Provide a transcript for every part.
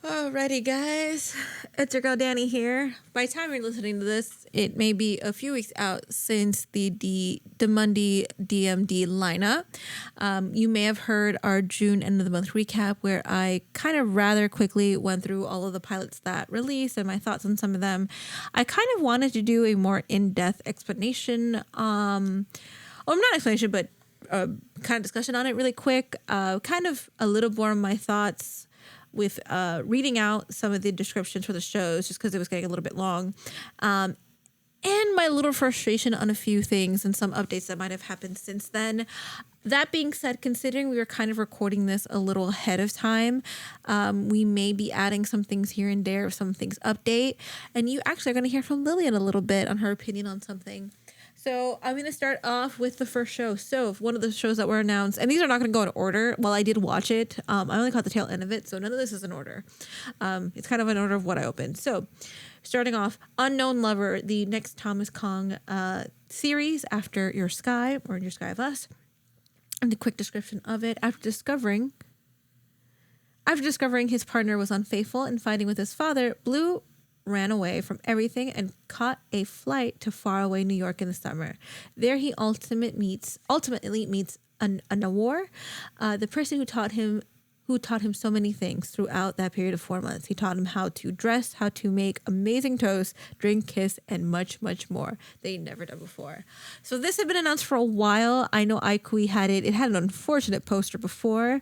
Alrighty, guys. It's your girl Danny here. By the time you're listening to this, it may be a few weeks out since the Monday DMD lineup. You may have heard our June end of the month recap where I kind of rather quickly went through all of the pilots that released and my thoughts on some of them. I kind of wanted to do a more in-depth explanation. Not explanation, but kind of discussion on it really quick. Kind of a little more of my thoughts with reading out some of the descriptions for the shows just because it was getting a little bit long. And my little frustration on a few things and some updates that might have happened since then. That being said, considering we were kind of recording this a little ahead of time, we may be adding some things here and there, some things update. And you actually are going to hear from Lillian a little bit on her opinion on something. So I'm going to start off with the first show. So one of the shows that were announced, and these are not going to go in order. While I did watch it, I only caught the tail end of it, so none of this is in order. It's kind of in order of what I opened. So starting off, Unknown Lover, the next Thomas Kong series after Your Sky, or Your Sky of Us. And the quick description of it, after discovering his partner was unfaithful and fighting with his father, Blue ran away from everything and caught a flight to faraway New York in the summer. There he ultimately meets a Nawar, the person who taught him so many things throughout that period of 4 months. He taught him how to dress, how to make amazing toast, drink, kiss, and much, much more they never done before. So this had been announced for a while. I know iQIYI had it. It had an unfortunate poster before.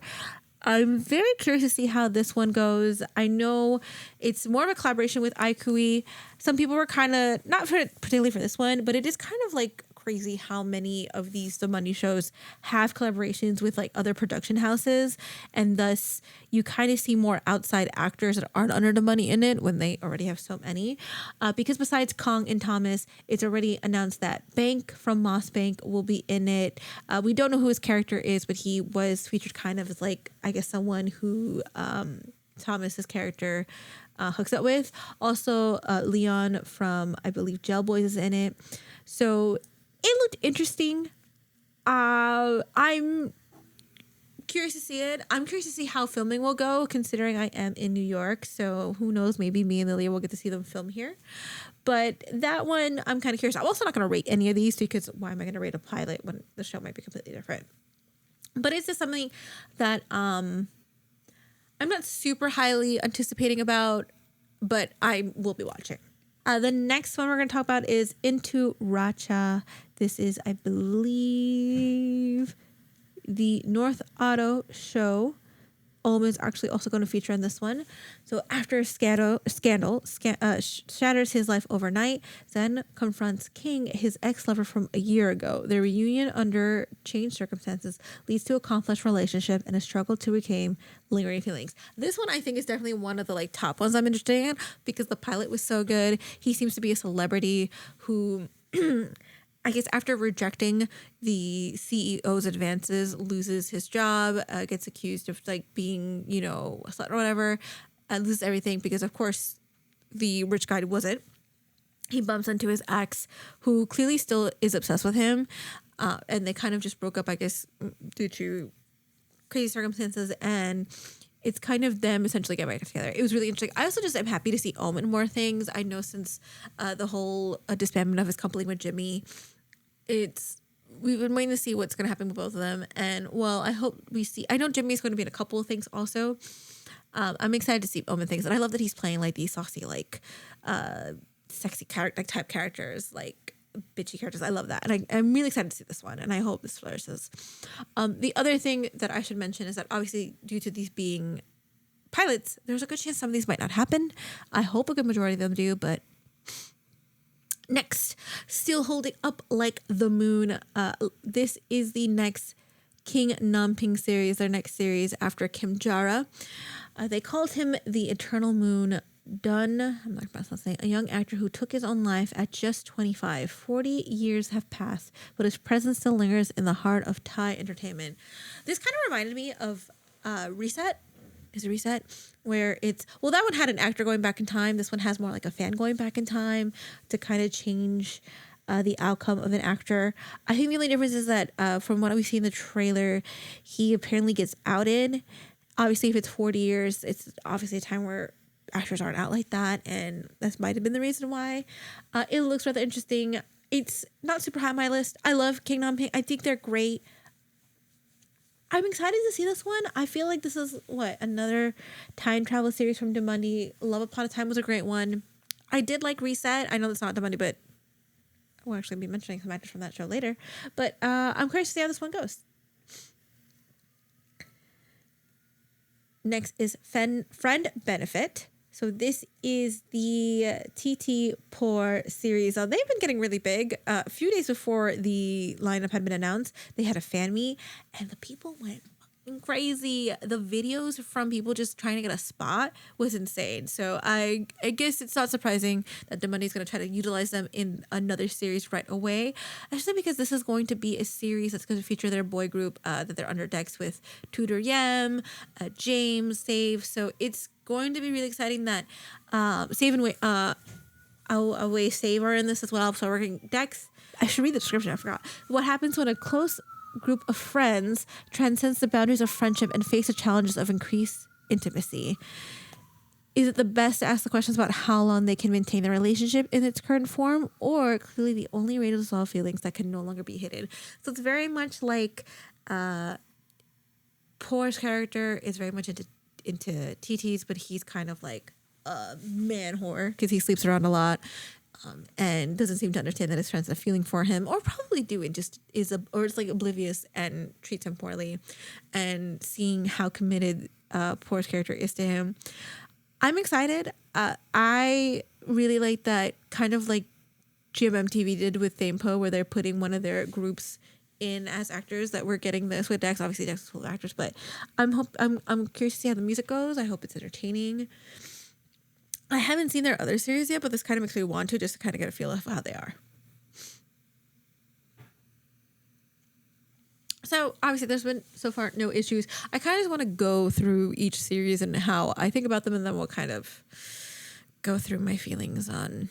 I'm very curious to see how this one goes. I know it's more of a collaboration with iQIYI. Some people were kind of, not particularly for this one, but it is kind of like crazy how many of these The Monday shows have collaborations with like other production houses. And thus you kind of see more outside actors that aren't under the money in it when they already have so many. Because besides Kong and Thomas, it's already announced that Bank from Moss Bank will be in it. We don't know who his character is, but he was featured kind of as like, I guess, someone who Thomas's character hooks up with. Also, Leon from, I believe, Jail Boys is in it. So it looked interesting. I'm curious to see it. I'm curious to see how filming will go, considering I am in New York. So who knows? Maybe me and Lilia will get to see them film here. But that one, I'm kind of curious. I'm also not going to rate any of these because why am I going to rate a pilot when the show might be completely different? But it's just something that I'm not super highly anticipating about, but I will be watching. The next one we're going to talk about is Into Racha. This is, I believe, the North Auto show. Om is actually also going to feature in this one. So after a scandal shatters his life overnight, Zen confronts King, his ex-lover from a year ago. Their reunion under changed circumstances leads to a complex relationship and a struggle to reclaim lingering feelings. This one I think is definitely one of the like top ones I'm interested in because the pilot was so good. He seems to be a celebrity who I guess after rejecting the CEO's advances, loses his job, gets accused of like being, a slut or whatever, and loses everything because, of course, the rich guy wasn't. He bumps into his ex, who clearly still is obsessed with him, and they kind of just broke up, I guess, due to crazy circumstances, and it's kind of them essentially getting back together. It was really interesting. I also just am happy to see Om in more things. I know since the whole disbandment of his company with Jimmy, we've been waiting to see what's going to happen with both of them. And, well, I hope we see... I know Jimmy's going to be in a couple of things also. I'm excited to see Om in things. And I love that he's playing, like, these saucy, like, sexy type characters, like, bitchy characters. I love that. And I'm really excited to see this one. And I hope this flourishes. The other thing that I should mention is that, obviously, due to these being pilots, there's a good chance some of these might not happen. I hope a good majority of them do, but... Next, Still Holding Up Like the Moon. This is the next King Namping series, their next series after Kim Jara. They called him the Eternal Moon Dun. I'm not saying a young actor who took his own life at just 25. 40 years have passed, but his presence still lingers in the heart of Thai entertainment. This kind of reminded me of Reset. Is a Reset where that one had an actor going back in time. This one has more like a fan going back in time to kind of change the outcome of an actor. I think the only difference is that from what we see in the trailer, he apparently gets outed Obviously, if it's 40 years, it's obviously a time where actors aren't out like that, and that might have been the reason why. It looks rather interesting. It's not super high on my list. I love Kingdom Pink. I think they're great. I'm excited to see this one. I feel like this is another time travel series from DMD. Love Upon a Time was a great one. I did like Reset. I know that's not DMD, but we'll actually be mentioning some actors from that show later. But I'm curious to see how this one goes. Next is Friend Benefit. So this is the TT Poor series. They've been getting really big. A few days before the lineup had been announced, they had a fan meet, and the people went fucking crazy. The videos from people just trying to get a spot was insane. So I guess it's not surprising that DMD is going to try to utilize them in another series right away, especially because this is going to be a series that's going to feature their boy group that they're under decks with Tudor Yem, James, Save. So it's going to be really exciting that Save and Away Save are in this as well. So working decks. I should read the description. I forgot. What happens when a close group of friends transcends the boundaries of friendship and face the challenges of increased intimacy? Is it the best to ask the questions about how long they can maintain the relationship in its current form, or clearly the only way to resolve feelings that can no longer be hidden? So it's very much like Poor's character is very much into TTs, but he's kind of like a man whore because he sleeps around a lot and doesn't seem to understand that his friends are feeling for him, or probably do, and just is like oblivious and treats him poorly. And seeing how committed Poor's character is to him, I'm excited. I really like that kind of like GMMTV did with Thamepo, where they're putting one of their groups in as actors, that we're getting this with Dex. Obviously Dex is full of actors, but I'm curious to see how the music goes. I hope it's entertaining. I haven't seen their other series yet, but this kind of makes me want to, just to kind of get a feel of how they are. So obviously there's been so far no issues. I kind of just want to go through each series and how I think about them, and then we'll kind of go through my feelings on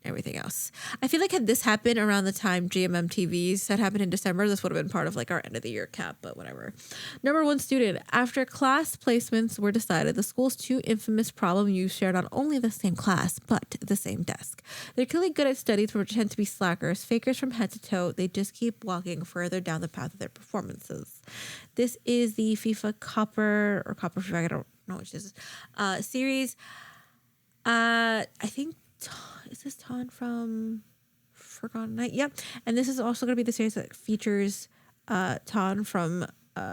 everything else. I feel like had this happened around the time GMMTV's had happened in December, this would have been part of like our end of the year cap, but whatever. Number one student. After class placements were decided, the school's two infamous problem youths share not only the same class, but the same desk. They're clearly good at studies but pretend to be slackers, fakers from head to toe. They just keep walking further down the path of their performances. This is the FIFA Copper or Copper FIFA, I don't know which this is, series. I think is this Ton from Forgotten Night? Yep. And this is also going to be the series that features Ton from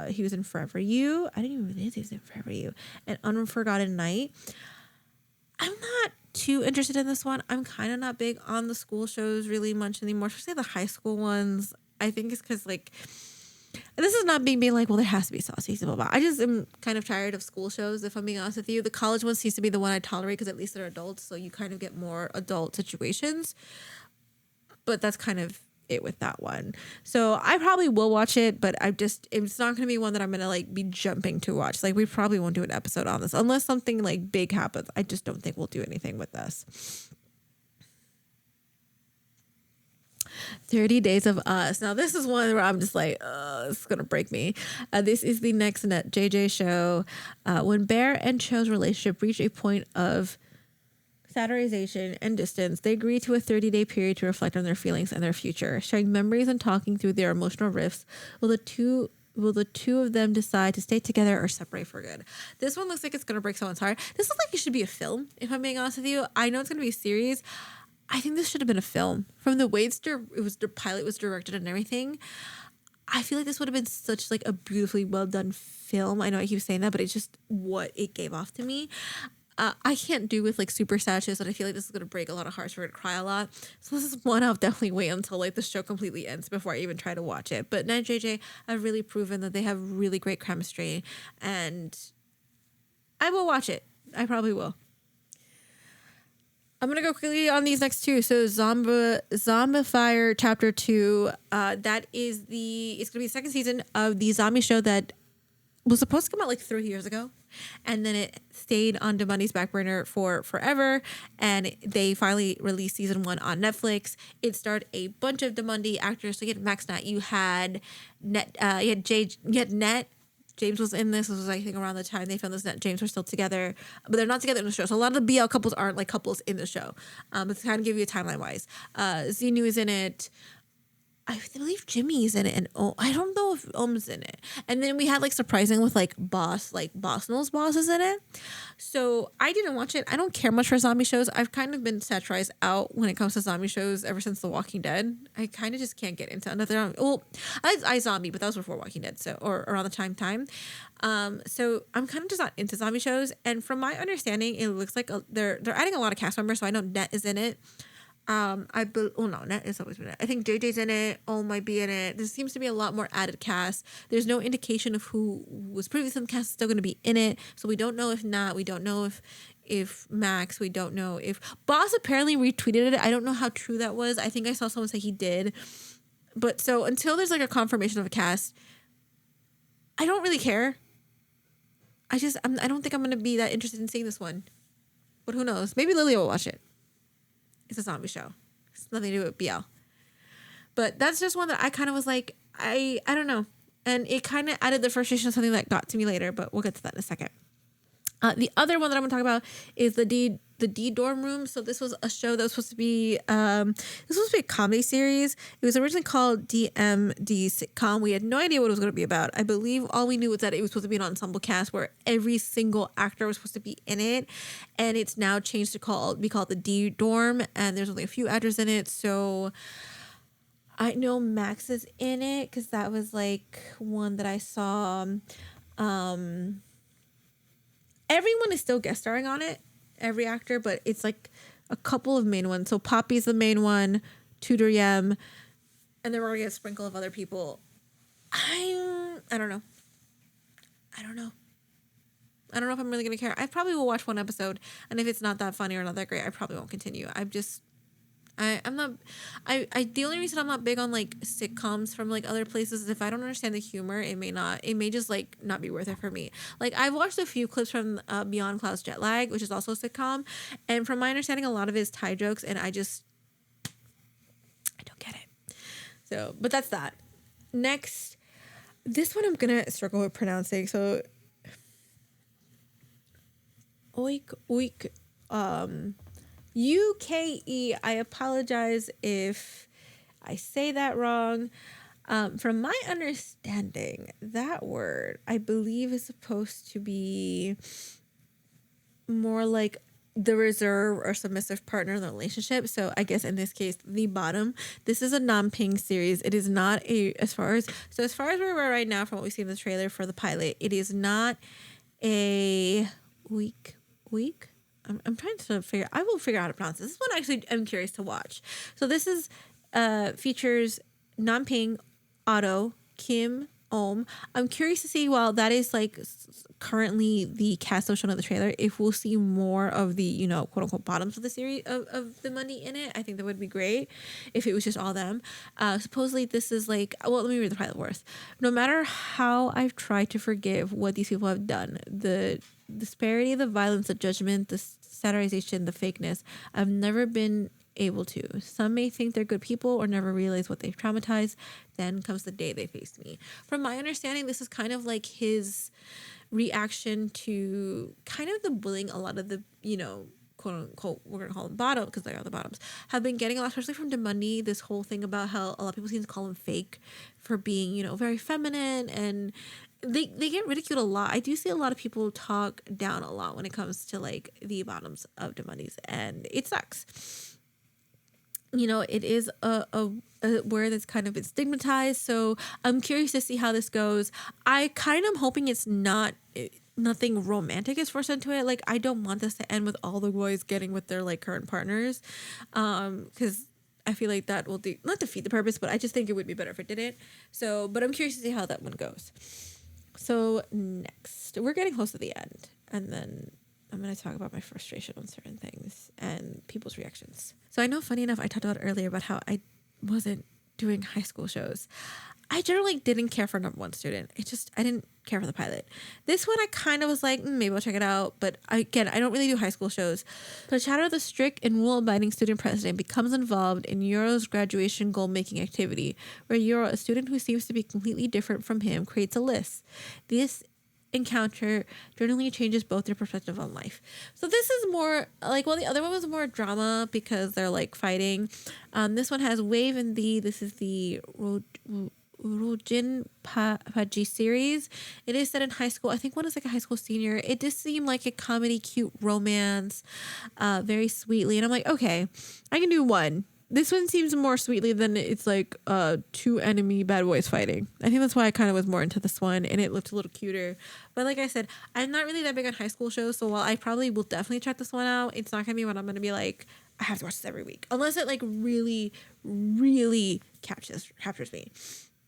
he was in Forever You. I didn't even realize he was in Forever You. And Unforgotten Night. I'm not too interested in this one. I'm kind of not big on the school shows really much anymore, especially the high school ones. I think it's because like, this is not being like, well, there has to be saucy, blah, blah. I just am kind of tired of school shows, if I'm being honest with you. The college one seems to be the one I tolerate because at least they're adults, so you kind of get more adult situations. But that's kind of it with that one. So I probably will watch it, but it's not going to be one that I'm going to like be jumping to watch. Like we probably won't do an episode on this unless something like big happens. I just don't think we'll do anything with this. 30 Days of Us. Now, this is one where I'm just like, this is going to break me. This is the next Net JJ show. When Bear and Cho's relationship reach a point of satirization and distance, they agree to a 30-day period to reflect on their feelings and their future. Sharing memories and talking through their emotional rifts, will the two of them decide to stay together or separate for good? This one looks like it's going to break someone's heart. This looks like it should be a film, if I'm being honest with you. I know it's going to be a series. I think this should have been a film. From the way the pilot was directed and everything, I feel like this would have been such like a beautifully well done film. I know I keep saying that, but it's just what it gave off to me. I can't do with like super sad shows, and I feel like this is going to break a lot of hearts. We're going to cry a lot. So this is one I'll definitely wait until like the show completely ends before I even try to watch it. But Ned JJ have really proven that they have really great chemistry, and I will watch it. I probably will. I'm going to go quickly on these next two. So Zombifier Chapter 2, that is it's going to be the second season of the zombie show that was supposed to come out like 3 years ago. And then it stayed on DMD's back burner for forever. And they finally released season 1 on Netflix. It starred a bunch of DMD actors. So you had Max Knight, you had Net, James was in this. This was, I think, around the time they filmed this, that James were still together, but they're not together in the show. So a lot of the BL couples aren't like couples in the show. But to kind of give you a timeline wise, Xenu is in it. I believe Jimmy's in it, and I don't know if Om's in it. And then we had like surprising with like Boss Knows Boss is in it. So I didn't watch it. I don't care much for zombie shows. I've kind of been satirized out when it comes to zombie shows ever since The Walking Dead. I kind of just can't get into another. Well, I zombie, but that was before Walking Dead, so or around the time. So I'm kind of just not into zombie shows. And from my understanding, it looks like they're adding a lot of cast members. So I know Net is in it. Net is always been it. I think JJ's in it. Might be in it. There seems to be a lot more added cast. There's no indication of who was previously in the cast is still going to be in it. So we don't know if Nat. We don't know if Max. We don't know if Boss apparently retweeted it. I don't know how true that was. I think I saw someone say he did. But so until there's like a confirmation of a cast, I don't really care. I don't think I'm going to be that interested in seeing this one. But who knows? Maybe Lily will watch it. It's a zombie show. It's nothing to do with BL. But that's just one that I kind of was like, I don't know. And it kind of added the frustration of something that got to me later, but we'll get to that in a second. The other one that I'm going to talk about is the D Dorm Room. So this was a show that was supposed to be a comedy series. It was originally called DMD sitcom. We had no idea what it was going to be about. I believe all we knew was that it was supposed to be an ensemble cast where every single actor was supposed to be in it, and it's now changed to be called the D Dorm, and there's only a few actors in it. So I know Max is in it because that was like one that I saw. Everyone is still guest starring on it, every actor, but it's like a couple of main ones. So Poppy's the main one, Tudor Yem, and then we're gonna get a sprinkle of other people. I don't know. I don't know if I'm really gonna care. I probably will watch one episode, and if it's not that funny or not that great, I probably won't continue. I'm not. The only reason I'm not big on like sitcoms from like other places is if I don't understand the humor, it may just like not be worth it for me. Like I've watched a few clips from Beyond Clouds Jet Lag, which is also a sitcom, and from my understanding, a lot of it is Thai jokes, and I don't get it. So, but that's that. Next, this one I'm gonna struggle with pronouncing. So, oik. UKE. I apologize if I say that wrong. From my understanding, that word I believe is supposed to be more like the reserve or submissive partner in the relationship. So I guess in this case, the bottom. This is a non-ping series. It is not as far as where we're right now from what we see in the trailer for the pilot, it is not a week. I'm trying to I will figure out how to pronounce this. This one actually I'm curious to watch. So this is features Namping, Otto, Kim, Om. I'm curious to see, while that is like currently the cast of shown in the trailer, if we'll see more of the, quote unquote bottoms of the series of the money in it. I think that would be great if it was just all them. Supposedly this is like, well, let me read the pilot first. No matter how I've tried to forgive what these people have done, the disparity, the violence, the judgment, the satirization, the fakeness, I've never been able to. Some may think they're good people or never realize what they've traumatized. Then comes the day they faced me. From my understanding, this is kind of like his reaction to kind of the bullying a lot of the, quote unquote, we're going to call them bottom because they are the bottoms, have been getting a lot, especially from DMD, this whole thing about how a lot of people seem to call him fake for being, very feminine, and they get ridiculed a lot. I do see a lot of people talk down a lot when it comes to like the bottoms of DMDs, and it sucks. It is a word that's kind of been stigmatized, so I'm curious to see how this goes. I kind of hoping it's nothing romantic is forced into it. Like, I don't want this to end with all the boys getting with their like current partners, because I feel like that will not defeat the purpose, but I just think it would be better if it didn't. So, but I'm curious to see how that one goes. So next, we're getting close to the end, and then I'm going to talk about my frustration on certain things and people's reactions. So I know, funny enough, I talked about earlier about how I wasn't doing high school shows. I generally didn't care for Number One Student. I didn't care for the pilot. This one I kind of was like, maybe I'll check it out. But I don't really do high school shows. But Shadow, the strict and rule-abiding student president, becomes involved in Euro's graduation goal-making activity, where Euro, a student who seems to be completely different from him, creates a list. This encounter generally changes both their perspective on life. So this is more like, well, the other one was more drama because they're like fighting. This one has Wave and the, this is the Rojin Paji series. It is set in high school. I think one is like a high school senior. It just seemed like a comedy, cute romance, very sweetly. And I'm like, okay, I can do one. This one seems more sweetly than it's like two enemy bad boys fighting. I think that's why I kind of was more into this one, and it looked a little cuter. But like I said, I'm not really that big on high school shows, so while I probably will definitely check this one out, it's not gonna be what I'm gonna be like, I have to watch this every week, unless it like really, really captures me.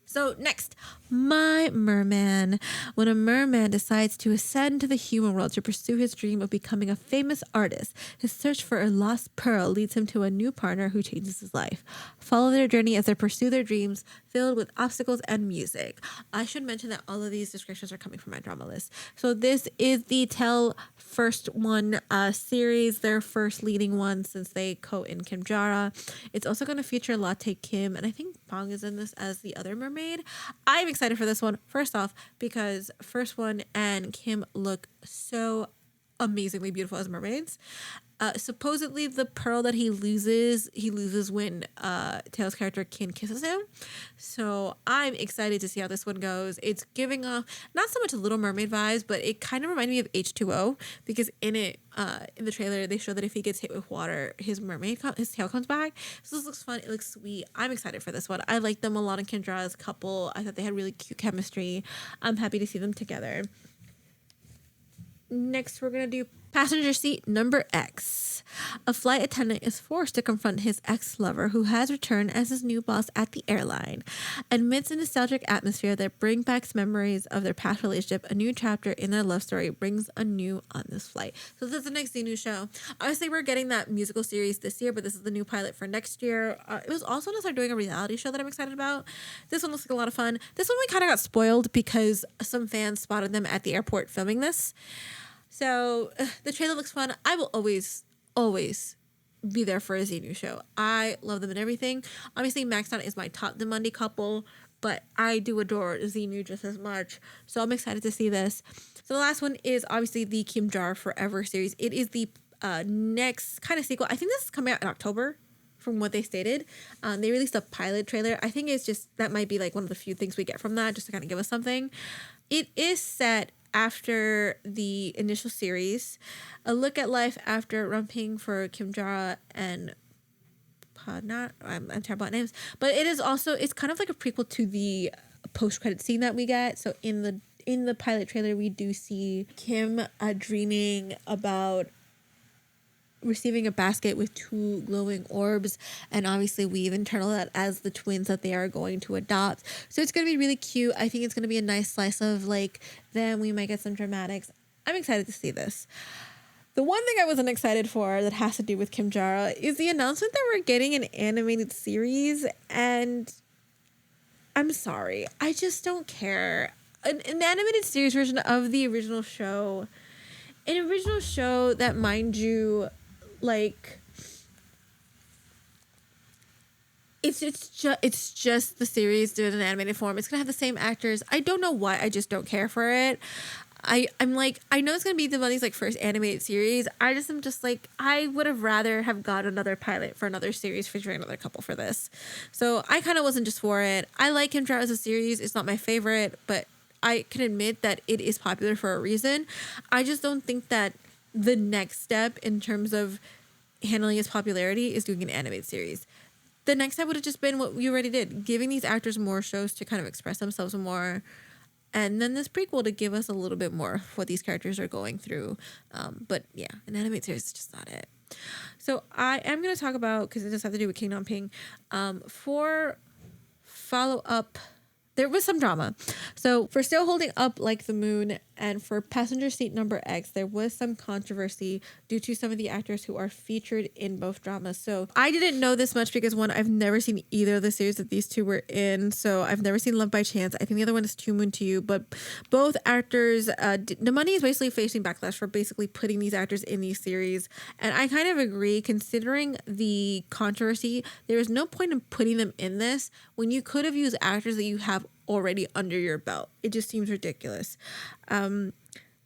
So next, My Merman. When a merman decides to ascend to the human world to pursue his dream of becoming a famous artist, his search for a lost pearl leads him to a new partner who changes his life. Follow their journey as they pursue their dreams, filled with obstacles and music. I should mention that all of these descriptions are coming from my drama list. So this is the Tell First One series, their first leading one since they co-in Kim Jara. It's also going to feature Latte Kim, and I think Bong is in this as the other mermaid. I'm excited for this one, first off, because First One and Kim look so amazingly beautiful as mermaids. Supposedly the pearl that he loses when Taylor's character Kin kisses him. So I'm excited to see how this one goes. It's giving off not so much Little Mermaid vibes, but it kind of reminded me of H2O, because in it, in the trailer, they show that if he gets hit with water, his tail comes back. So this looks fun. It looks sweet. I'm excited for this one. I like them a lot in Kendra's couple. I thought they had really cute chemistry. I'm happy to see them together. Next, we're going to do Passenger Seat Number X. A flight attendant is forced to confront his ex-lover, who has returned as his new boss at the airline. Amidst a nostalgic atmosphere that brings back memories of their past relationship, a new chapter in their love story brings anew on this flight. So this is the next new show. Obviously, we're getting that musical series this year, but this is the new pilot for next year. It was also going to start doing a reality show that I'm excited about. This one looks like a lot of fun. This one we kind of got spoiled because some fans spotted them at the airport filming this. So the trailer looks fun. I will always be there for a Xenu show. I love them and everything. Obviously, Maxon is my top Demundi couple, but I do adore Xenu just as much. So I'm excited to see this. So the last one is obviously the Kim Jar Forever series. It is the next kind of sequel. I think this is coming out in October, from what they stated. They released a pilot trailer. I think it's just, that might be like one of the few things we get from that, just to kind of give us something. It is set after the initial series, a look at life after rumping for Kim Jara and I'm terrible at names, but it is also, it's kind of like a prequel to the post-credit scene that we get. So in the pilot trailer, we do see Kim dreaming about receiving a basket with two glowing orbs, and obviously we've internalized that as the twins that they are going to adopt. So it's going to be really cute. I think it's going to be a nice slice of like them. We might get some dramatics. I'm excited to see this. The one thing I wasn't excited for that has to do with Kim Jara is the announcement that we're getting an animated series, and I'm sorry, I just don't care. An animated series version of the original show. An original show that, mind you, like, it's just the series doing an animated form. It's gonna have the same actors. I don't know why. I just don't care for it. I'm like, I know it's gonna be Demundi's like first animated series. I'm just like, I would have rather have got another pilot for another series featuring another couple for this. So I kind of wasn't just for it. I like Kim Jara as a series. It's not my favorite, but I can admit that it is popular for a reason. I just don't think that the next step in terms of handling its popularity is doing an animated series. The next step would have just been what we already did, giving these actors more shows to kind of express themselves more, and then this prequel to give us a little bit more of what these characters are going through. But yeah, an animated series is just not it. So I am going to talk about, because it does have to do with Kingdom Ping, for follow-up. There was some drama. So for Still Holding Up Like the Moon and for Passenger Seat Number X, there was some controversy due to some of the actors who are featured in both dramas. So I didn't know this much because, one, I've never seen either of the series that these two were in. So I've never seen Love by Chance. I think the other one is Two Moon to You. But both actors, Demundi is basically facing backlash for basically putting these actors in these series. And I kind of agree, considering the controversy. There is no point in putting them in this when you could have used actors that you have already under your belt. It just seems ridiculous.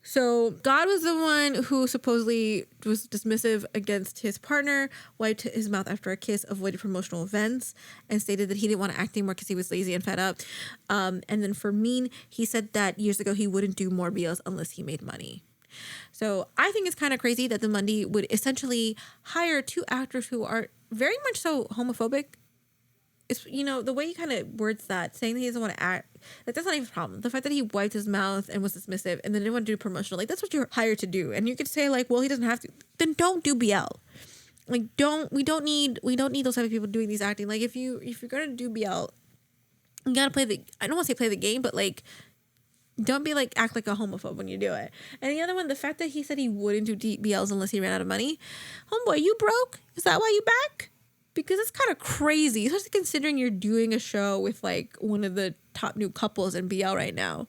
So God was the one who supposedly was dismissive against his partner, wiped his mouth after a kiss, avoided promotional events, and stated that he didn't want to act anymore because he was lazy and fed up. And then for Mean, he said that years ago he wouldn't do more BLs unless he made money. So I think it's kind of crazy that the Mundy would essentially hire two actors who are very much so homophobic. It's, you know, the way he kind of words that, saying that he doesn't want to act, like, that's not even a problem. The fact that he wiped his mouth and was dismissive and then didn't want to do promotional, like, that's what you're hired to do. And you could say, like, well, he doesn't have to. Then don't do BL. Like, we don't need those type of people doing these acting. Like, if you're gonna do BL, you gotta play I don't want to say play the game, but, like, don't be like, act like a homophobe when you do it. And the other one, the fact that he said he wouldn't do BLs unless he ran out of money. Homeboy, you broke? Is that why you back? Because it's kind of crazy, especially considering you're doing a show with like one of the top new couples in BL right now.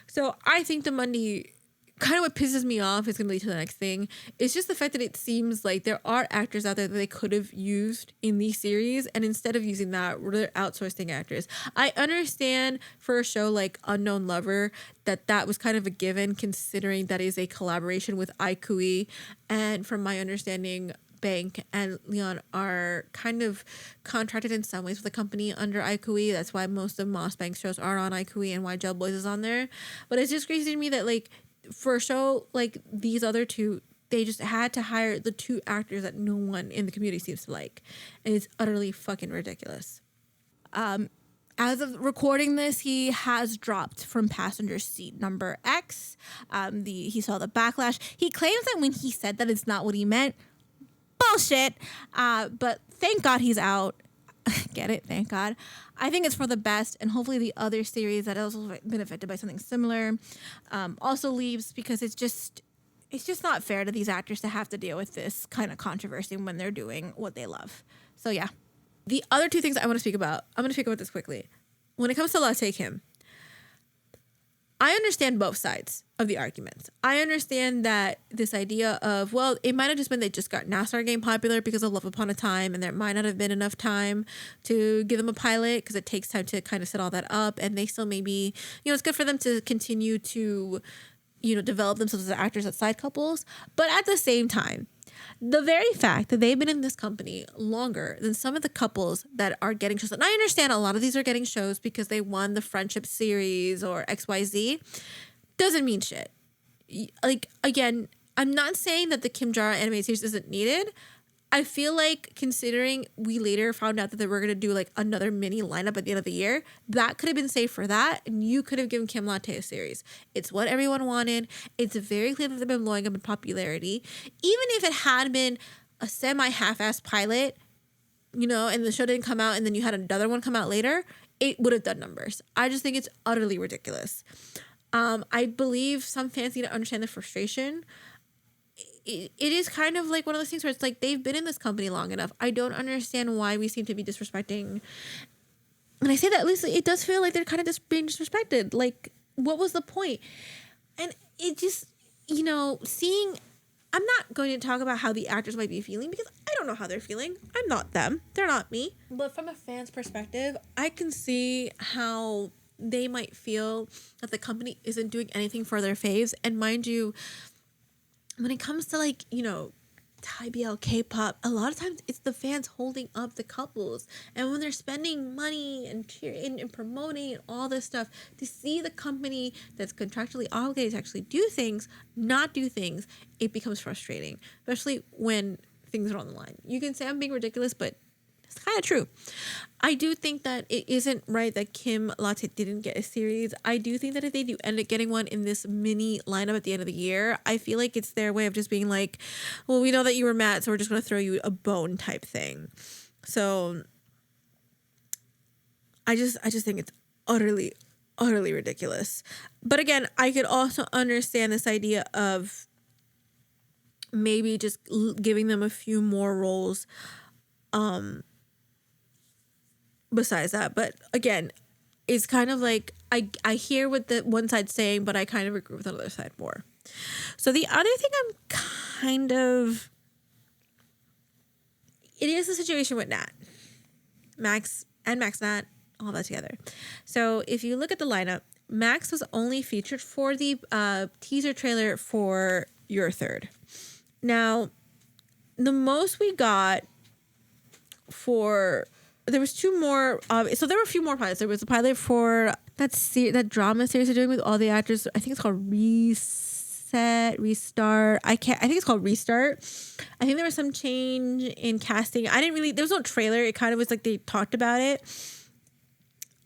So I think the Mundy, kind of what pisses me off is going to lead to the next thing. It's just the fact that it seems like there are actors out there that they could have used in these series, and instead of using that, they're outsourcing actors. I understand for a show like Unknown Lover that was kind of a given, considering that is a collaboration with iQIYI, and from my understanding, Bank and Leon are kind of contracted in some ways with the company under iQIYI. That's why most of Moss Bank's shows are on iQIYI and why Gel Boys is on there. But it's just crazy to me that, like, for a show like these other two, they just had to hire the two actors that no one in the community seems to like. And it's utterly fucking ridiculous. As of recording this, he has dropped from passenger seat number X. He saw the backlash. He claims that when he said that, it's not what he meant. Bullshit. But thank God he's out. Get it? Thank God. I think it's for the best, and hopefully the other series that has also been affected by something similar also leaves, because it's just not fair to these actors to have to deal with this kind of controversy when they're doing what they love. So yeah. The other two things I want to speak about, I'm going to speak about this quickly. When it comes to Latte Kim, I understand both sides of the argument. I understand that this idea of, well, it might have just been they just now started getting popular because of Love Upon a Time, and there might not have been enough time to give them a pilot because it takes time to kind of set all that up, and they still maybe, you know, it's good for them to continue to, you know, develop themselves as actors as side couples. But at the same time, the very fact that they've been in this company longer than some of the couples that are getting shows, and I understand a lot of these are getting shows because they won the Friendship series or XYZ, doesn't mean shit. Like, again, I'm not saying that the Kim Jara animated series isn't needed. I feel like, considering we later found out that they were going to do like another mini lineup at the end of the year, that could have been saved for that, and you could have given Kim Latte a series. It's what everyone wanted. It's very clear that they've been blowing up in popularity. Even if it had been a semi-half-assed pilot, you know, and the show didn't come out and then you had another one come out later, it would have done numbers. I just think it's utterly ridiculous. I believe some fans need to understand the frustration. It is kind of like one of those things where it's like they've been in this company long enough. I don't understand why we seem to be disrespecting. And I say that, at least it does feel like they're kind of just being disrespected. Like, what was the point? And it just, you know, I'm not going to talk about how the actors might be feeling because I don't know how they're feeling. I'm not them. They're not me. But from a fan's perspective, I can see how they might feel that the company isn't doing anything for their faves. And mind you, when it comes to, like, you know, Thai BL, K-pop, a lot of times it's the fans holding up the couples. And when they're spending money and cheering and promoting and all this stuff, to see the company that's contractually obligated to actually do things, not do things, it becomes frustrating. Especially when things are on the line. You can say I'm being ridiculous, but it's kind of true. I do think that it isn't right that Kim Latte didn't get a series. I do think that if they do end up getting one in this mini lineup at the end of the year, I feel like it's their way of just being like, well, we know that you were mad, so we're just going to throw you a bone type thing. So I just think it's utterly ridiculous. But again, I could also understand this idea of maybe just giving them a few more roles besides that. But again, it's kind of like I hear what the one side's saying, but I kind of agree with the other side more. So the other thing it is the situation with Nat. Max Nat all that together. So if you look at the lineup, Max was only featured for the teaser trailer for Your Third. Now, the most we got there was two more. So there were a few more pilots. There was a pilot for that drama series they're doing with all the actors. I think it's called Restart. I think it's called Restart. I think there was some change in casting. There was no trailer. It kind of was like they talked about it.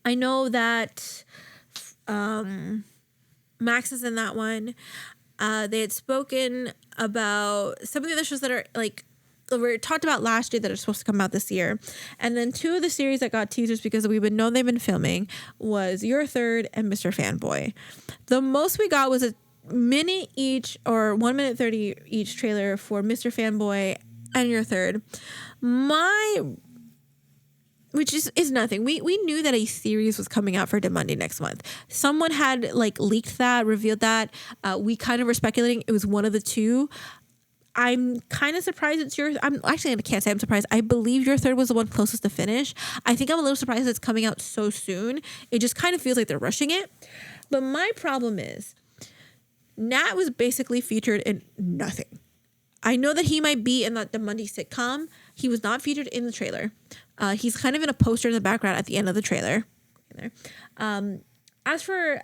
I know that Max is in that one. They had spoken about some of the other shows that are like were talked about last year that are supposed to come out this year. And then two of the series that got teasers because we've been known they've been filming was Your Third and Mr. Fanboy. The most we got was a minute each or 1 minute 30 each trailer for Mr. Fanboy and Your Third. Which is nothing. We knew that a series was coming out for DMD next month. Someone had like leaked that, revealed that. We kind of were speculating it was one of the two. I'm kind of surprised it's yours. I can't say I'm surprised. I believe Your Third was the one closest to finish. I think I'm a little surprised it's coming out so soon. It just kind of feels like they're rushing it. But my problem is Nat was basically featured in nothing. I know that he might be in the Monday sitcom. He was not featured in the trailer. He's kind of in a poster in the background at the end of the trailer. As for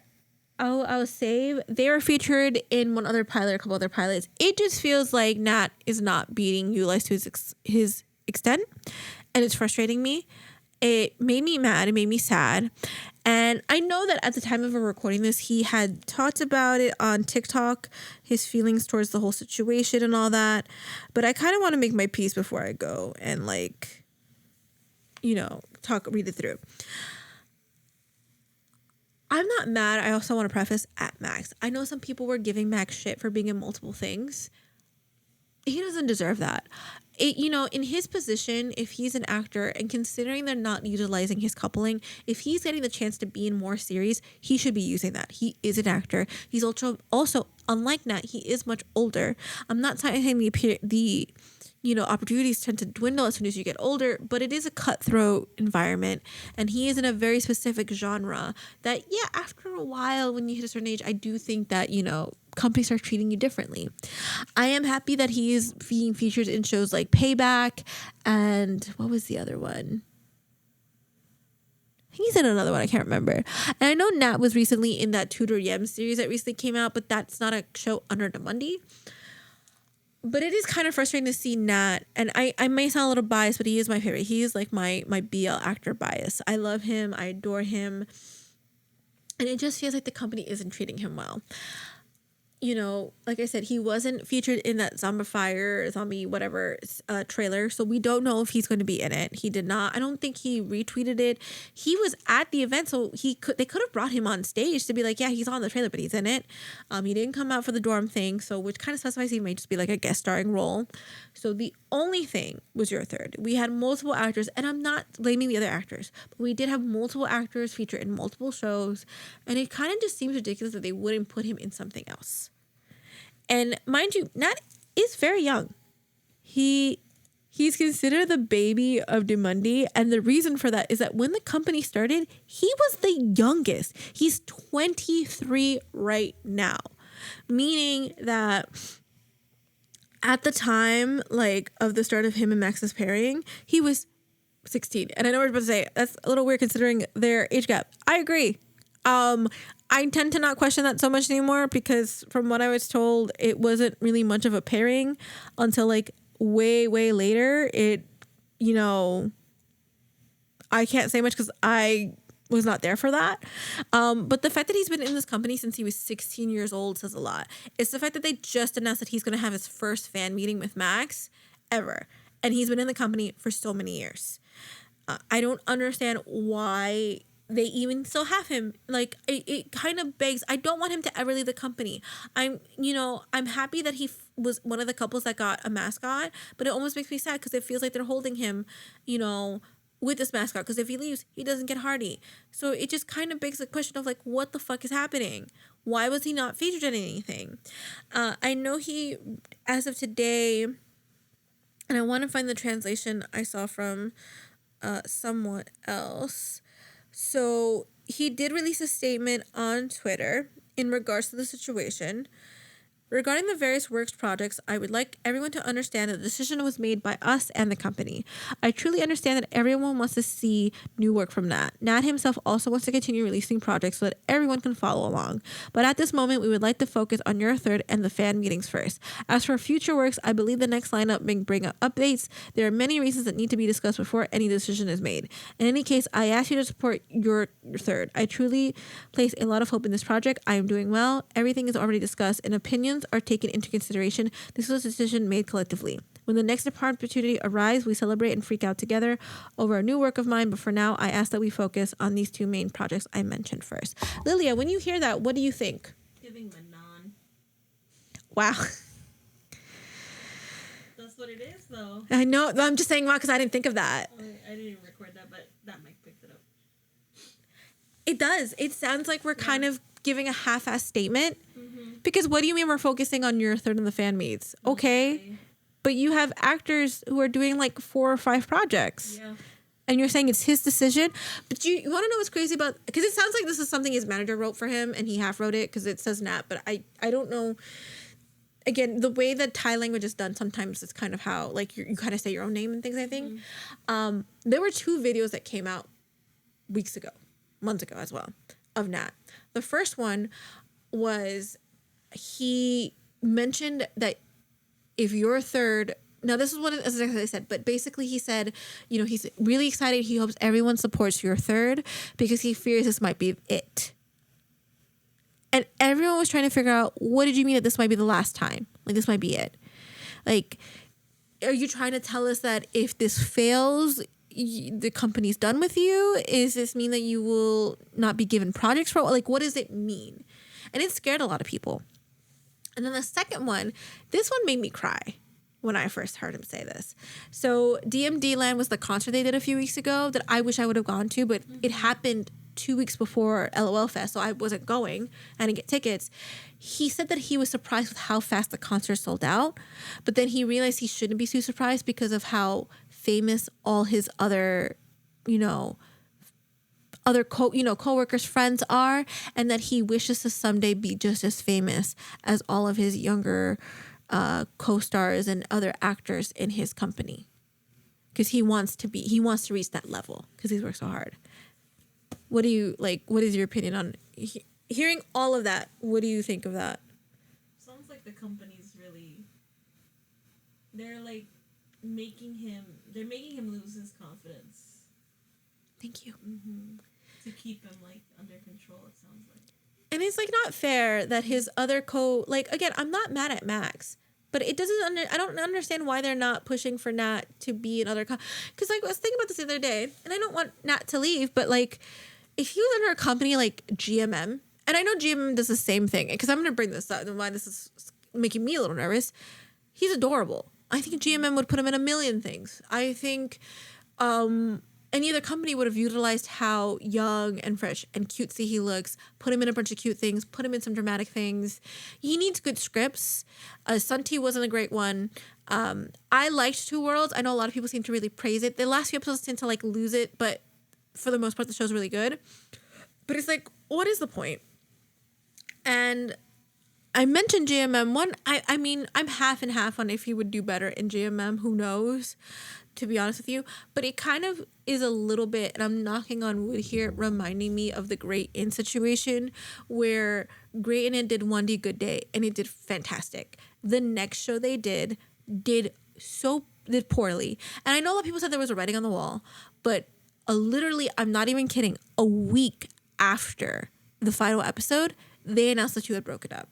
I'll Save, they were featured in one other pilot, a couple other pilots. It just feels like Nat is not being utilized to his extent, and it's frustrating me. It made me mad. It made me sad. And I know that at the time of recording this, he had talked about it on TikTok, his feelings towards the whole situation and all that. But I kind of want to make my peace before I go and read it through. I'm not mad. I also want to preface at Max. I know some people were giving Max shit for being in multiple things. He doesn't deserve that. In his position, if he's an actor and considering they're not utilizing his coupling, if he's getting the chance to be in more series, he should be using that. He is an actor. He's also unlike Nat, he is much older. I'm not saying the opportunities tend to dwindle as soon as you get older, but it is a cutthroat environment, and he is in a very specific genre that, after a while, when you hit a certain age, I do think that, companies start treating you differently. I am happy that he is being featured in shows like Payback, and what was the other one? I think he's in another one. I can't remember. And I know Nat was recently in that Tudor Yem series that recently came out, but that's not a show under DMD. But it is kind of frustrating to see Nat, and I may sound a little biased, but he is my favorite. He is like my BL actor bias. I love him. I adore him. And it just feels like the company isn't treating him well. Like I said, he wasn't featured in that zombie whatever trailer, so we don't know if he's going to be in it. He did not. I don't think he retweeted it. He was at the event, so they could have brought him on stage to be like, yeah, he's on the trailer, but he's in it. He didn't come out for the dorm thing, so which kind of specifies he might just be like a guest starring role. So the only thing was Your Third. We had multiple actors, and I'm not blaming the other actors, but we did have multiple actors featured in multiple shows, and it kind of just seems ridiculous that they wouldn't put him in something else. And mind you, Nat is very young. He's considered the baby of DMD, and the reason for that is that when the company started, he was the youngest. He's 23 right now, meaning that at the time of the start of him and Max's pairing, he was 16. And I know what I was about to say, that's a little weird considering their age gap. I agree. I tend to not question that so much anymore because from what I was told, it wasn't really much of a pairing until way, way later. I can't say much because I was not there for that. But the fact that he's been in this company since he was 16 years old says a lot. It's the fact that they just announced that he's going to have his first fan meeting with Max ever. And he's been in the company for so many years. I don't understand why they even still have him. It kind of begs, I don't want him to ever leave the company. I'm happy that he was one of the couples that got a mascot, but it almost makes me sad because it feels like they're holding him, with this mascot, because if he leaves, he doesn't get Hardy. So it just kind of begs the question of what the fuck is happening? Why was he not featured in anything? I know he, as of today, and I want to find the translation I saw from someone else. So he did release a statement on Twitter in regards to the situation. Regarding the various works projects, I would like everyone to understand that the decision was made by us and the company. I truly understand that everyone wants to see new work from Nat. Nat himself also wants to continue releasing projects so that everyone can follow along. But at this moment, we would like to focus on your third and the fan meetings first. As for future works, I believe the next lineup may bring up updates. There are many reasons that need to be discussed before any decision is made. In any case, I ask you to support your third. I truly place a lot of hope in this project. I am doing well. Everything is already discussed, and opinions are taken into consideration. This was a decision made collectively. When the next opportunity arrives, we celebrate and freak out together over a new work of mine. But for now, I ask that we focus on these two main projects I mentioned first. Lilia, when you hear that, what do you think? Giving Manon. Wow. That's what it is, though. I know. I'm just saying wow because I didn't think of that. I didn't even record that, but that mic picked it up. It does. It sounds like we're kind of giving a half-assed statement. Mm-hmm. Because what do you mean we're focusing on your third and the fan meets? Okay. But you have actors who are doing like 4 or 5 projects. Yeah. And you're saying it's his decision. But you want to know what's crazy about... Because it sounds like this is something his manager wrote for him and he half wrote it because it says Nat. But I don't know... Again, the way that Thai language is done, sometimes it's kind of how... Like you kind of say your own name and things, I think. Mm-hmm. There were 2 videos that came out months ago as well, of Nat. The first one was... He mentioned that if you're third, now this is what exactly I said, but basically he said, you know, he's really excited. He hopes everyone supports your third because he fears this might be it. And everyone was trying to figure out, what did you mean that this might be the last time? Like, this might be it. Like, are you trying to tell us that if this fails, the company's done with you? Is this mean that you will not be given projects for? Like, what does it mean? And it scared a lot of people. And then the second one, this one made me cry when I first heard him say this. So DMD Land was the concert they did a few weeks ago that I wish I would have gone to, but it happened 2 weeks before LOL Fest, so I wasn't going. I didn't get tickets. He said that he was surprised with how fast the concert sold out, but then he realized he shouldn't be too surprised because of how famous all his other, coworkers, friends are, and that he wishes to someday be just as famous as all of his younger co-stars and other actors in his company. Because he wants to reach that level because he's worked so hard. What is your opinion on hearing all of that? What do you think of that? Sounds like the company's really, they're making him lose his confidence. Thank you. Mm-hmm. To keep him under control, it sounds like. And it's not fair that his other again, I'm not mad at Max, but it doesn't I don't understand why they're not pushing for Nat to be in other because I was thinking about this the other day, and I don't want Nat to leave, but if he was under a company like GMM, and I know GMM does the same thing, because I'm going to bring this up and why this is making me a little nervous. He's adorable. I think GMM would put him in a million things. I think any other company would have utilized how young and fresh and cutesy he looks, put him in a bunch of cute things, put him in some dramatic things. He needs good scripts. Sunti wasn't a great one. I liked Two Worlds. I know a lot of people seem to really praise it. The last few episodes tend to lose it, but for the most part, the show's really good. But it's what is the point? And I mentioned GMM. One, I mean, I'm half and half on if he would do better in GMM. Who knows? To be honest with you, but it kind of is a little bit, and I'm knocking on wood here, reminding me of the Great In situation, where Great In did One D Good Day, and it did fantastic. The next show they did poorly, and I know a lot of people said there was a writing on the wall, but literally, I'm not even kidding, a week after the final episode, they announced that you had broken up.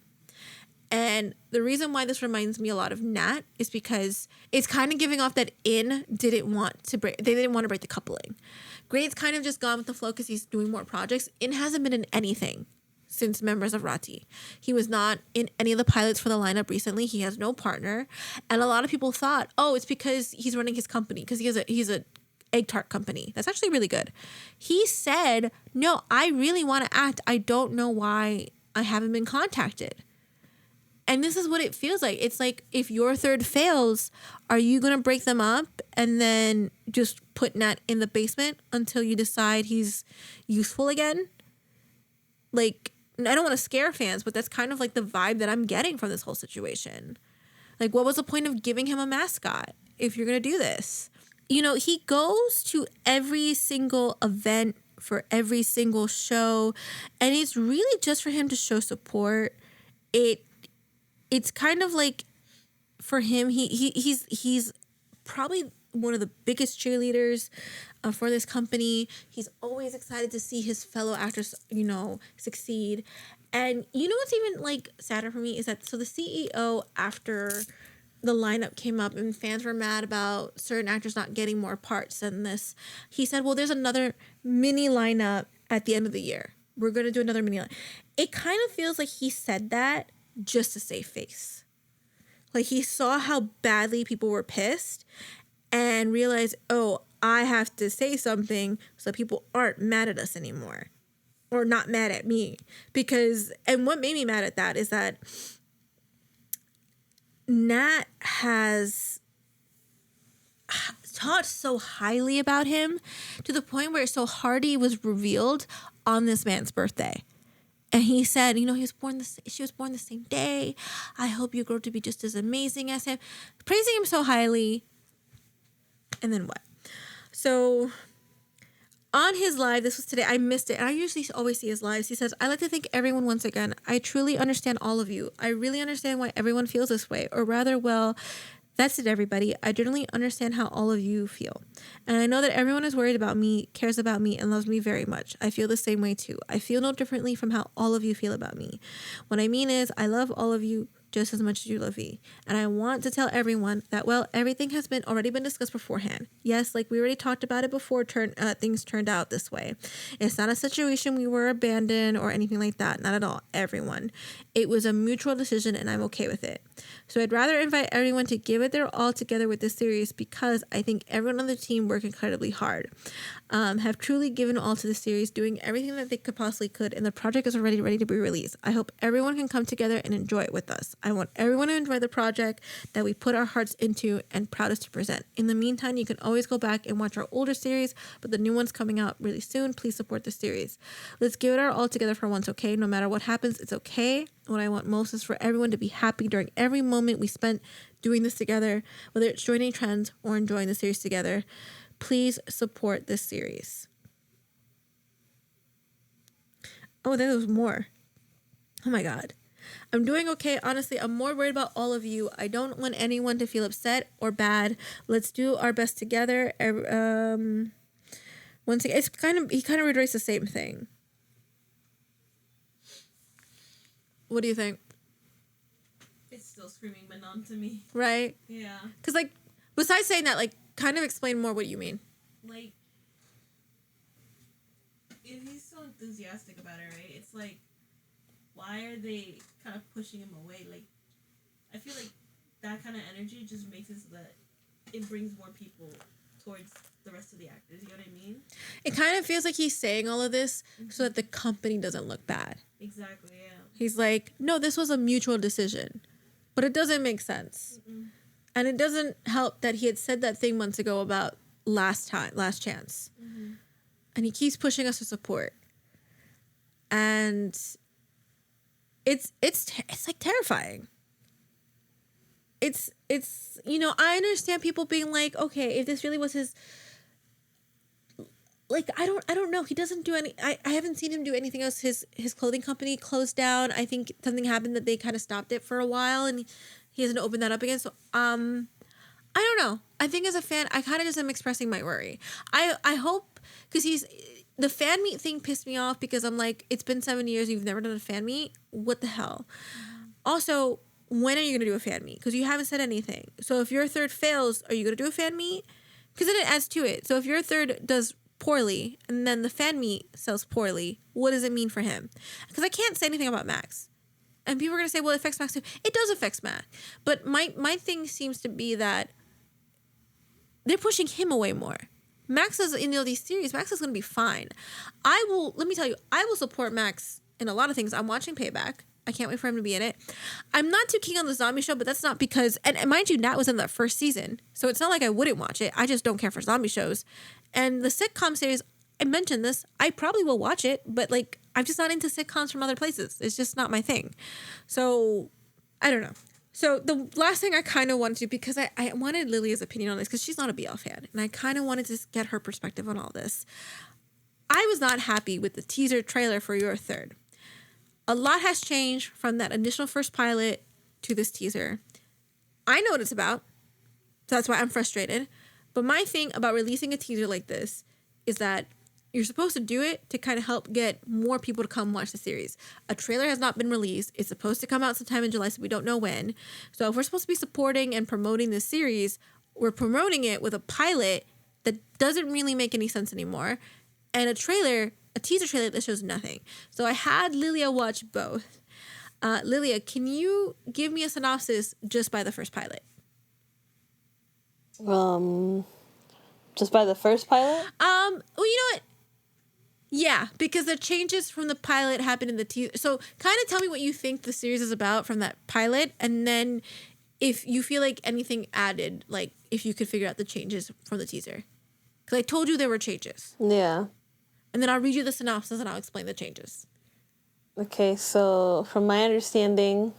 And the reason why this reminds me a lot of Nat is because it's kind of giving off that In didn't want to break the coupling. Great's kind of just gone with the flow because he's doing more projects. In hasn't been in anything since Members of Rati. He was not in any of the pilots for the lineup recently. He has no partner. And a lot of people thought, it's because he's running his company, because he's a egg tart company. That's actually really good. He said, no, I really want to act. I don't know why I haven't been contacted. And this is what it feels like. It's like if your third fails, are you going to break them up and then just put Nat in the basement until you decide he's useful again? Like, I don't want to scare fans, but that's kind of like the vibe that I'm getting from this whole situation. Like, what was the point of giving him a mascot if you're going to do this? You know, he goes to every single event for every single show, and it's really just for him to show support. It's kind of like for him, he's probably one of the biggest cheerleaders for this company. He's always excited to see his fellow actors, you know, succeed. And you know what's even like sadder for me is that so the CEO, after the lineup came up and fans were mad about certain actors not getting more parts than this, he said, well, there's another mini lineup at the end of the year. We're going to do another mini lineup. It kind of feels like he said that just to save face. Like he saw how badly people were pissed and realized, oh, I have to say something so people aren't mad at us anymore or not mad at me. Because, and what made me mad at that is that Nat has taught so highly about him to the point where So Hardy was revealed on this man's birthday. And he said, you know, she was born the same day. I hope you grow to be just as amazing as him. Praising him so highly. And then what? So on his live, this was today, I missed it. And I usually always see his lives. He says, I'd like to thank everyone once again. I truly understand all of you. I really understand why everyone feels this way. Or rather, well, that's it, everybody. I generally understand how all of you feel. And I know that everyone is worried about me, cares about me, and loves me very much. I feel the same way too. I feel no differently from how all of you feel about me. What I mean is, I love all of you just as much as you love me. And I want to tell everyone that, well, everything has already been discussed beforehand. Yes, like we already talked about it before things turned out this way. It's not a situation we were abandoned or anything like that. Not at all. Everyone. It was a mutual decision and I'm okay with it. So I'd rather invite everyone to give it their all together with this series because I think everyone on the team worked incredibly hard. Have truly given all to the series, doing everything that they possibly could, and the project is already ready to be released. I hope everyone can come together and enjoy it with us. I want everyone to enjoy the project that we put our hearts into and proudest to present. In the meantime, you can always go back and watch our older series, but the new one's coming out really soon. Please support the series. Let's give it our all together for once, okay? No matter what happens, it's okay. What I want most is for everyone to be happy during every moment we spent doing this together, whether it's joining trends or enjoying the series together. Please support this series. Oh, there was more. Oh my God. I'm doing okay. Honestly, I'm more worried about all of you. I don't want anyone to feel upset or bad. Let's do our best together. Once again, he kind of reiterates the same thing. What do you think? It's still screaming Manon to me. Right? Yeah. Because, like, besides saying that, like, kind of explain more what you mean. Like, if he's so enthusiastic about it, right? It's like, why are they kind of pushing him away? Like, I feel like that kind of energy just makes it so that it brings more people towards the rest of the actors. You know what I mean? It kind of feels like he's saying all of this so that the company doesn't look bad. Exactly, yeah. He's like, no, this was a mutual decision. But it doesn't make sense. Mm-mm. And it doesn't help that he had said that thing months ago about last chance. Mm-hmm. And he keeps pushing us to support. And it's like terrifying. It's you know, I understand people being like, okay, if this really was his, like, I don't know. He doesn't do any, I haven't seen him do anything else. His clothing company closed down. I think something happened that they kind of stopped it for a while and he hasn't opened that up again. So, I don't know. I think as a fan, I kind of just am expressing my worry. I hope, because the fan meet thing pissed me off because I'm like, it's been 7 years. You've never done a fan meet. What the hell? Mm-hmm. Also, when are you going to do a fan meet? Because you haven't said anything. So if your third fails, are you going to do a fan meet? Because then it adds to it. So if your third does poorly and then the fan meet sells poorly, what does it mean for him? Because I can't say anything about Max. And people are going to say, well, it affects Max too. It does affect Max. But my thing seems to be that they're pushing him away more. Max is, in these series, Max is going to be fine. Let me tell you, I will support Max in a lot of things. I'm watching Payback. I can't wait for him to be in it. I'm not too keen on the zombie show, but that's not because, and mind you, Nat was in the first season. So it's not like I wouldn't watch it. I just don't care for zombie shows. And the sitcom series, I mentioned this, I probably will watch it, but like, I'm just not into sitcoms from other places. It's just not my thing. So I don't know. So the last thing I kind of wanted to, because I wanted Lilia's opinion on this, because she's not a BL fan, and I kind of wanted to get her perspective on all this. I was not happy with the teaser trailer for Your Third. A lot has changed from that initial first pilot to this teaser. I know what it's about, so that's why I'm frustrated. But my thing about releasing a teaser like this is that you're supposed to do it to kind of help get more people to come watch the series. A trailer has not been released. It's supposed to come out sometime in July, so we don't know when. So if we're supposed to be supporting and promoting this series, we're promoting it with a pilot that doesn't really make any sense anymore. And a teaser trailer that shows nothing. So I had Lilia watch both. Lilia, can you give me a synopsis just by the first pilot? Just by the first pilot? Well, you know what? Yeah, because the changes from the pilot happened in the teaser. So kind of tell me what you think the series is about from that pilot, and then if you feel like anything added, like if you could figure out the changes from the teaser. Because I told you there were changes. Yeah. And then I'll read you the synopsis and I'll explain the changes. Okay, so from my understanding,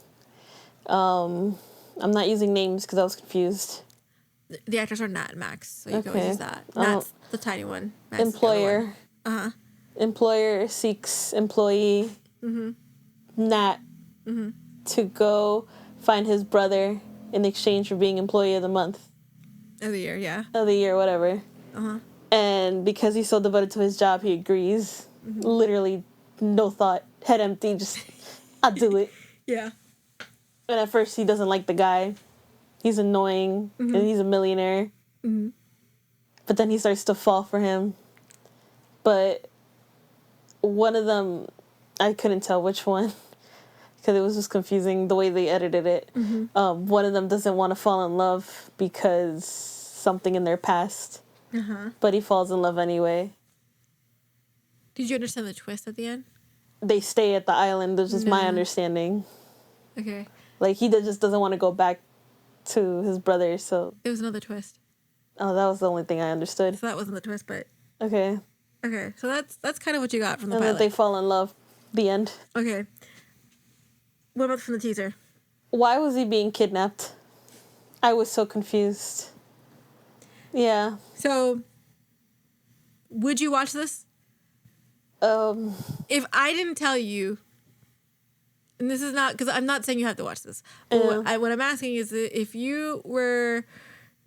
I'm not using names because I was confused. The actors are Nat and Max, so you can always Okay. use that. Nat's the tiny one. Max is the other Employer. one. Uh-huh. Employer seeks employee, Nat, to go find his brother in exchange for being employee of the month, Of the year, yeah. of the year, whatever. Uh-huh. And because he's so devoted to his job, he agrees. Literally, no thought, head empty, just, I'll do it. Yeah. And at first, he doesn't like the guy. He's annoying, and he's a millionaire. But then he starts to fall for him. But one of them, I couldn't tell which one, because it was just confusing the way they edited it. One of them doesn't want to fall in love because something in their past. But he falls in love anyway. Did you understand the twist at the end? They stay at the island. That's just my understanding. Okay. Like, he just doesn't want to go back to his brother, so... It was another twist. Oh, that was the only thing I understood. So that wasn't the twist, but... Okay. Okay, so that's kind of what you got from the And pilot. then they fall in love. The end. Okay. What about from the teaser? Why was he being kidnapped? I was so confused. Yeah. So, would you watch this? If I didn't tell you, and this is not, because I'm not saying you have to watch this. But what I'm asking is that if you were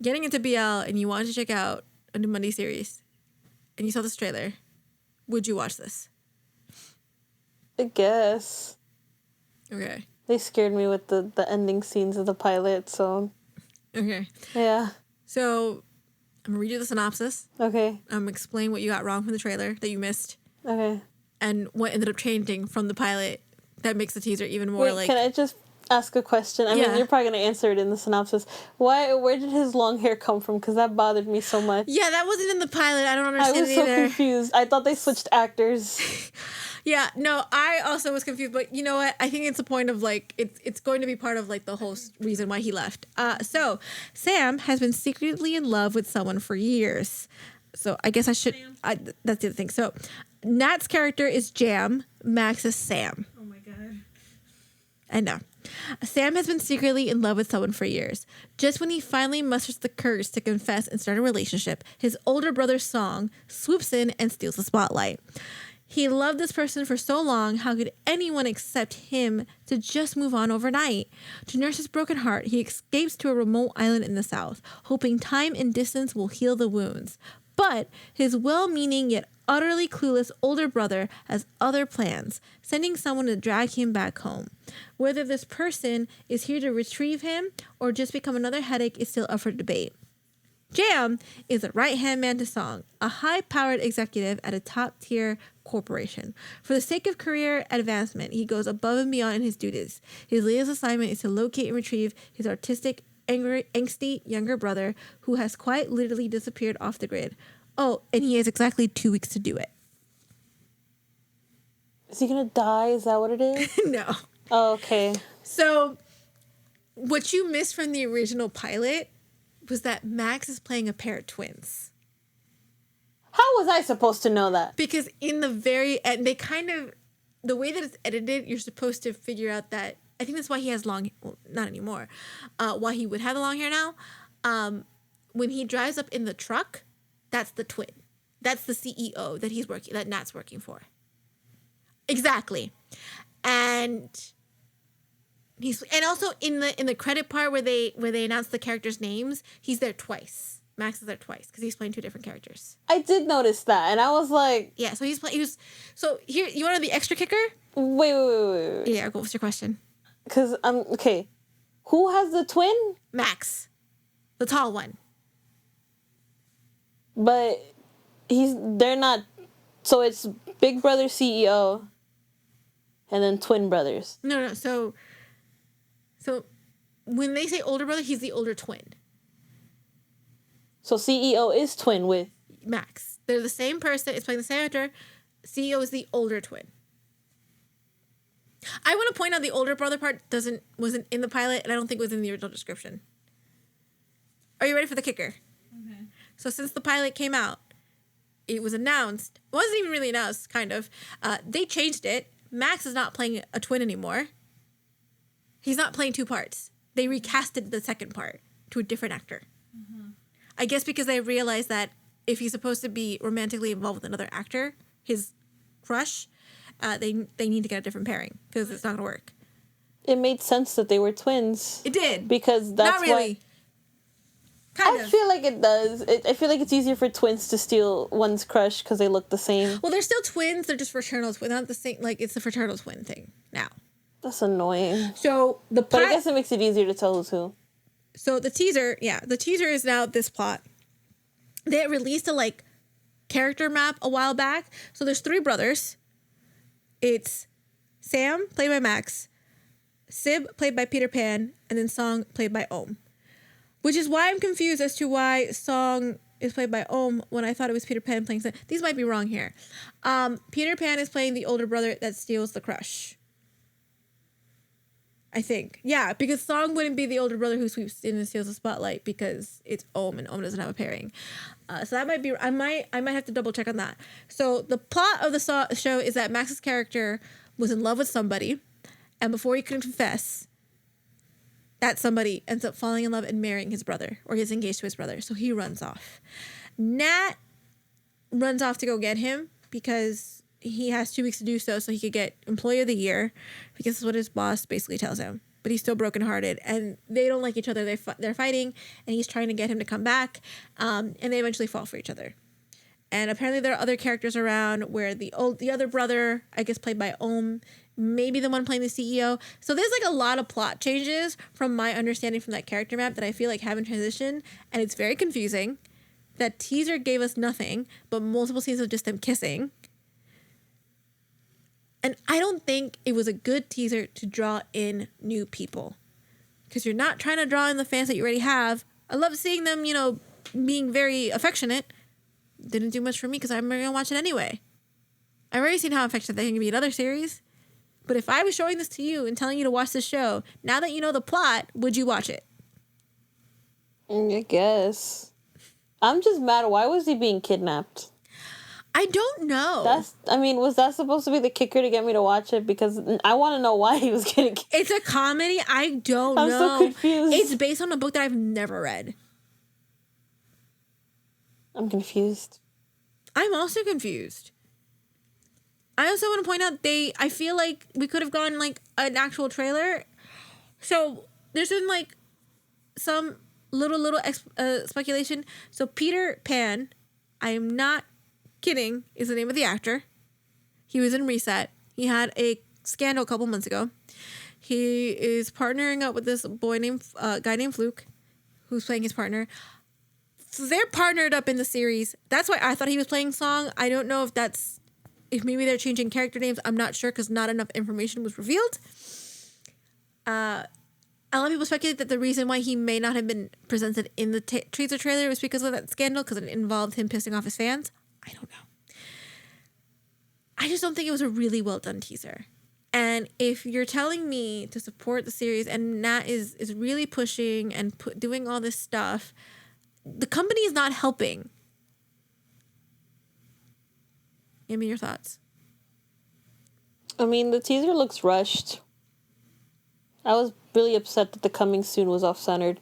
getting into BL and you wanted to check out a new Monday series, and you saw this trailer, would you watch this? I guess. Okay. They scared me with the ending scenes of the pilot, so... Okay. Yeah. So, I'm going to read you the synopsis. Okay. Explain what you got wrong from the trailer that you missed. Okay. And what ended up changing from the pilot that makes the teaser even more Wait, can I just ask a question? I mean, you're probably going to answer it in the synopsis. Where did his long hair come from? Because that bothered me so much. Yeah, that wasn't in the pilot. I don't understand I was it so either. confused. I thought they switched actors. Yeah, no, I also was confused, but you know what? I think it's a point of like it's going to be part of like the whole reason why he left. So Sam has been secretly in love with someone for years. So I guess I should. That's the other thing. So Nat's character is Jam. Max is Sam. Oh my god. I know. Sam has been secretly in love with someone for years. Just when he finally musters the courage to confess and start a relationship, his older brother's song swoops in and steals the spotlight. He loved this person for so long, how could anyone accept him to just move on overnight? To nurse his broken heart, he escapes to a remote island in the south, hoping time and distance will heal the wounds. But his well-meaning yet utterly clueless older brother has other plans, sending someone to drag him back home. Whether this person is here to retrieve him or just become another headache is still up for debate. Jam is a right-hand man to Song, a high-powered executive at a top-tier corporation. For the sake of career advancement, he goes above and beyond in his duties. His latest assignment is to locate and retrieve his artistic, angry, angsty younger brother who has quite literally disappeared off the grid. Oh, and he has exactly 2 weeks to do it. Is he gonna die? Is that what it is? No. Oh, okay. So, what you missed from the original pilot was that Max is playing a pair of twins. How was I supposed to know that? Because in the very end, they kind of, the way that it's edited, you're supposed to figure out that, I think that's why he has long, well, not anymore, why he would have the long hair now. When he drives up in the truck, that's the twin. That's the CEO that Nat's working for. Exactly. And also in the credit part where they announce the characters' names, he's there twice. Max is there twice because he's playing two different characters. I did notice that, and I was like, yeah. So so here, you want to know the extra kicker? Wait. Yeah. What's your question? Because okay. Who has the twin? Max, the tall one. But they're not. So it's Big Brother CEO, and then twin brothers. No. So when they say older brother, he's the older twin. So CEO is twin with Max. They're the same person. It's playing the same actor. CEO is the older twin. I want to point out the older brother part wasn't in the pilot, and I don't think it was in the original description. Are you ready for the kicker? Okay. So since the pilot came out, it was announced. It wasn't even really announced, kind of. They changed it. Max is not playing a twin anymore. He's not playing two parts. They recasted the second part to a different actor. Mm-hmm. I guess because they realized that if he's supposed to be romantically involved with another actor, his crush, they need to get a different pairing because it's not going to work. It made sense that they were twins. It did. Because that's not really. I feel like it does. I feel like it's easier for twins to steal one's crush because they look the same. Well, they're still twins. They're just fraternal twins. Not the same. Like, it's the fraternal twin thing now. That's annoying. So But I guess it makes it easier to tell who's who. So the teaser is now this plot. They released a character map a while back. So there's three brothers. It's Sam, played by Max, Sib, played by Peter Pan, and then Song, played by Ohm. Which is why I'm confused as to why Song is played by Ohm when I thought it was Peter Pan playing Sam. These might be wrong here. Peter Pan is playing the older brother that steals the crush. I think. Yeah, because Song wouldn't be the older brother who sweeps in and steals the spotlight because it's Ohm and Ohm doesn't have a pairing. So that might be... I might have to double check on that. So the plot of the show is that Max's character was in love with somebody, and before he could confess, that somebody ends up falling in love and marrying his brother, or gets engaged to his brother. So he runs off. Nat runs off to go get him because he has 2 weeks to do so he could get Employee of the Year, because that's what his boss basically tells him. But he's still brokenhearted, and they don't like each other. They're fighting, and he's trying to get him to come back, and they eventually fall for each other. And apparently there are other characters around where the other brother, I guess played by Ohm, maybe the one playing the CEO. So there's a lot of plot changes from my understanding from that character map that I feel like haven't transitioned, and it's very confusing. That teaser gave us nothing but multiple scenes of just them kissing. And I don't think it was a good teaser to draw in new people. Because you're not trying to draw in the fans that you already have. I love seeing them, being very affectionate. Didn't do much for me because I'm going to watch it anyway. I've already seen how affectionate they can be in other series. But if I was showing this to you and telling you to watch this show, now that you know the plot, would you watch it? I guess. I'm just mad. Why was he being kidnapped? I don't know. Was that supposed to be the kicker to get me to watch it? Because I want to know why he was getting kidnapped. It's a comedy. I don't know. I'm so confused. It's based on a book that I've never read. I'm confused. I'm also confused. I also want to point out I feel like we could have gone an actual trailer. So there's been some little speculation. So Peter Pan, I am not kidding, is the name of the actor. He was in Reset. He had a scandal a couple months ago. He is partnering up with this guy named Fluke, who's playing his partner. So they're partnered up in the series. That's why I thought he was playing Song. I don't know if maybe they're changing character names. I'm not sure because not enough information was revealed. A lot of people speculate that the reason why he may not have been presented in the teaser trailer was because of that scandal, because it involved him pissing off his fans. I don't know. I just don't think it was a really well done teaser. And if you're telling me to support the series and Nat is really pushing and doing all this stuff, the company is not helping. Give me your thoughts. I mean, the teaser looks rushed. I was really upset that the coming soon was off-centered.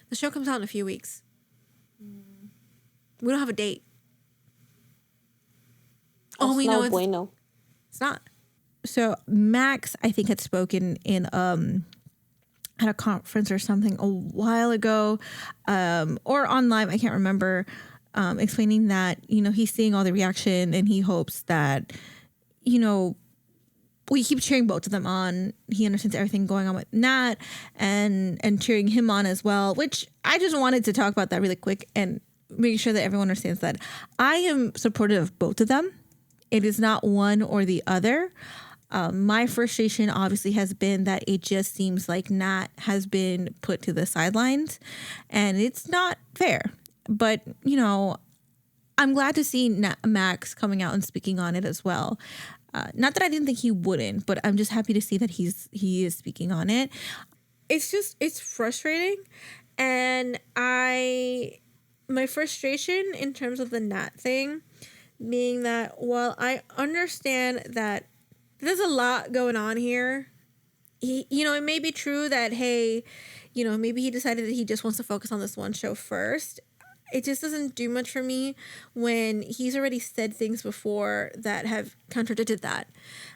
The show comes out in a few weeks. We don't have a date. All we know is bueno. It's not. So Max, I think, had spoken in at a conference or something a while ago, or online, I can't remember, explaining that, you know, he's seeing all the reaction and he hopes that, you know, we keep cheering both of them on. He understands everything going on with Nat and cheering him on as well, which I just wanted to talk about that really quick and make sure that everyone understands that I am supportive of both of them. It is not one or the other. My frustration obviously has been that it just seems like Nat has been put to the sidelines and it's not fair. But, you know, I'm glad to see Max coming out and speaking on it as well. Not that I didn't think he wouldn't, but I'm just happy to see that he is speaking on it. It's frustrating. And my frustration in terms of the Nat thing being that while I understand that there's a lot going on here, you know, it may be true that, hey, you know, maybe he decided that he just wants to focus on this one show first. It just doesn't do much for me when he's already said things before that have contradicted that.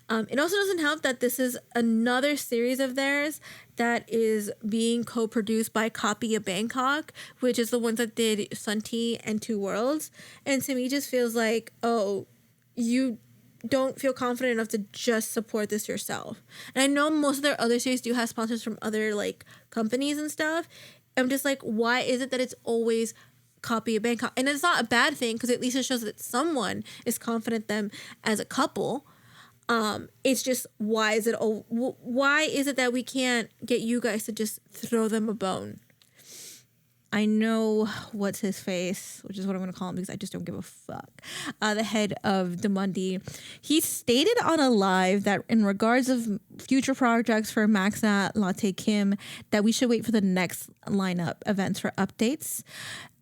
It also doesn't help that this is another series of theirs that is being co-produced by Copy of Bangkok, which is the ones that did Sunti and Two Worlds. And to me, just feels like, oh, you don't feel confident enough to just support this yourself. And I know most of their other series do have sponsors from other like companies and stuff. I'm just like, why is it that it's always Copy of Bangkok? And it's not a bad thing because at least it shows that someone is confident them as a couple. It's just why is it that we can't get you guys to just throw them a bone? I know what's his face, which is what I'm going to call him because I just don't give a fuck. The head of DMD, he stated on a live that in regards of future projects for Maxna, Latte Kim, that we should wait for the next lineup events for updates.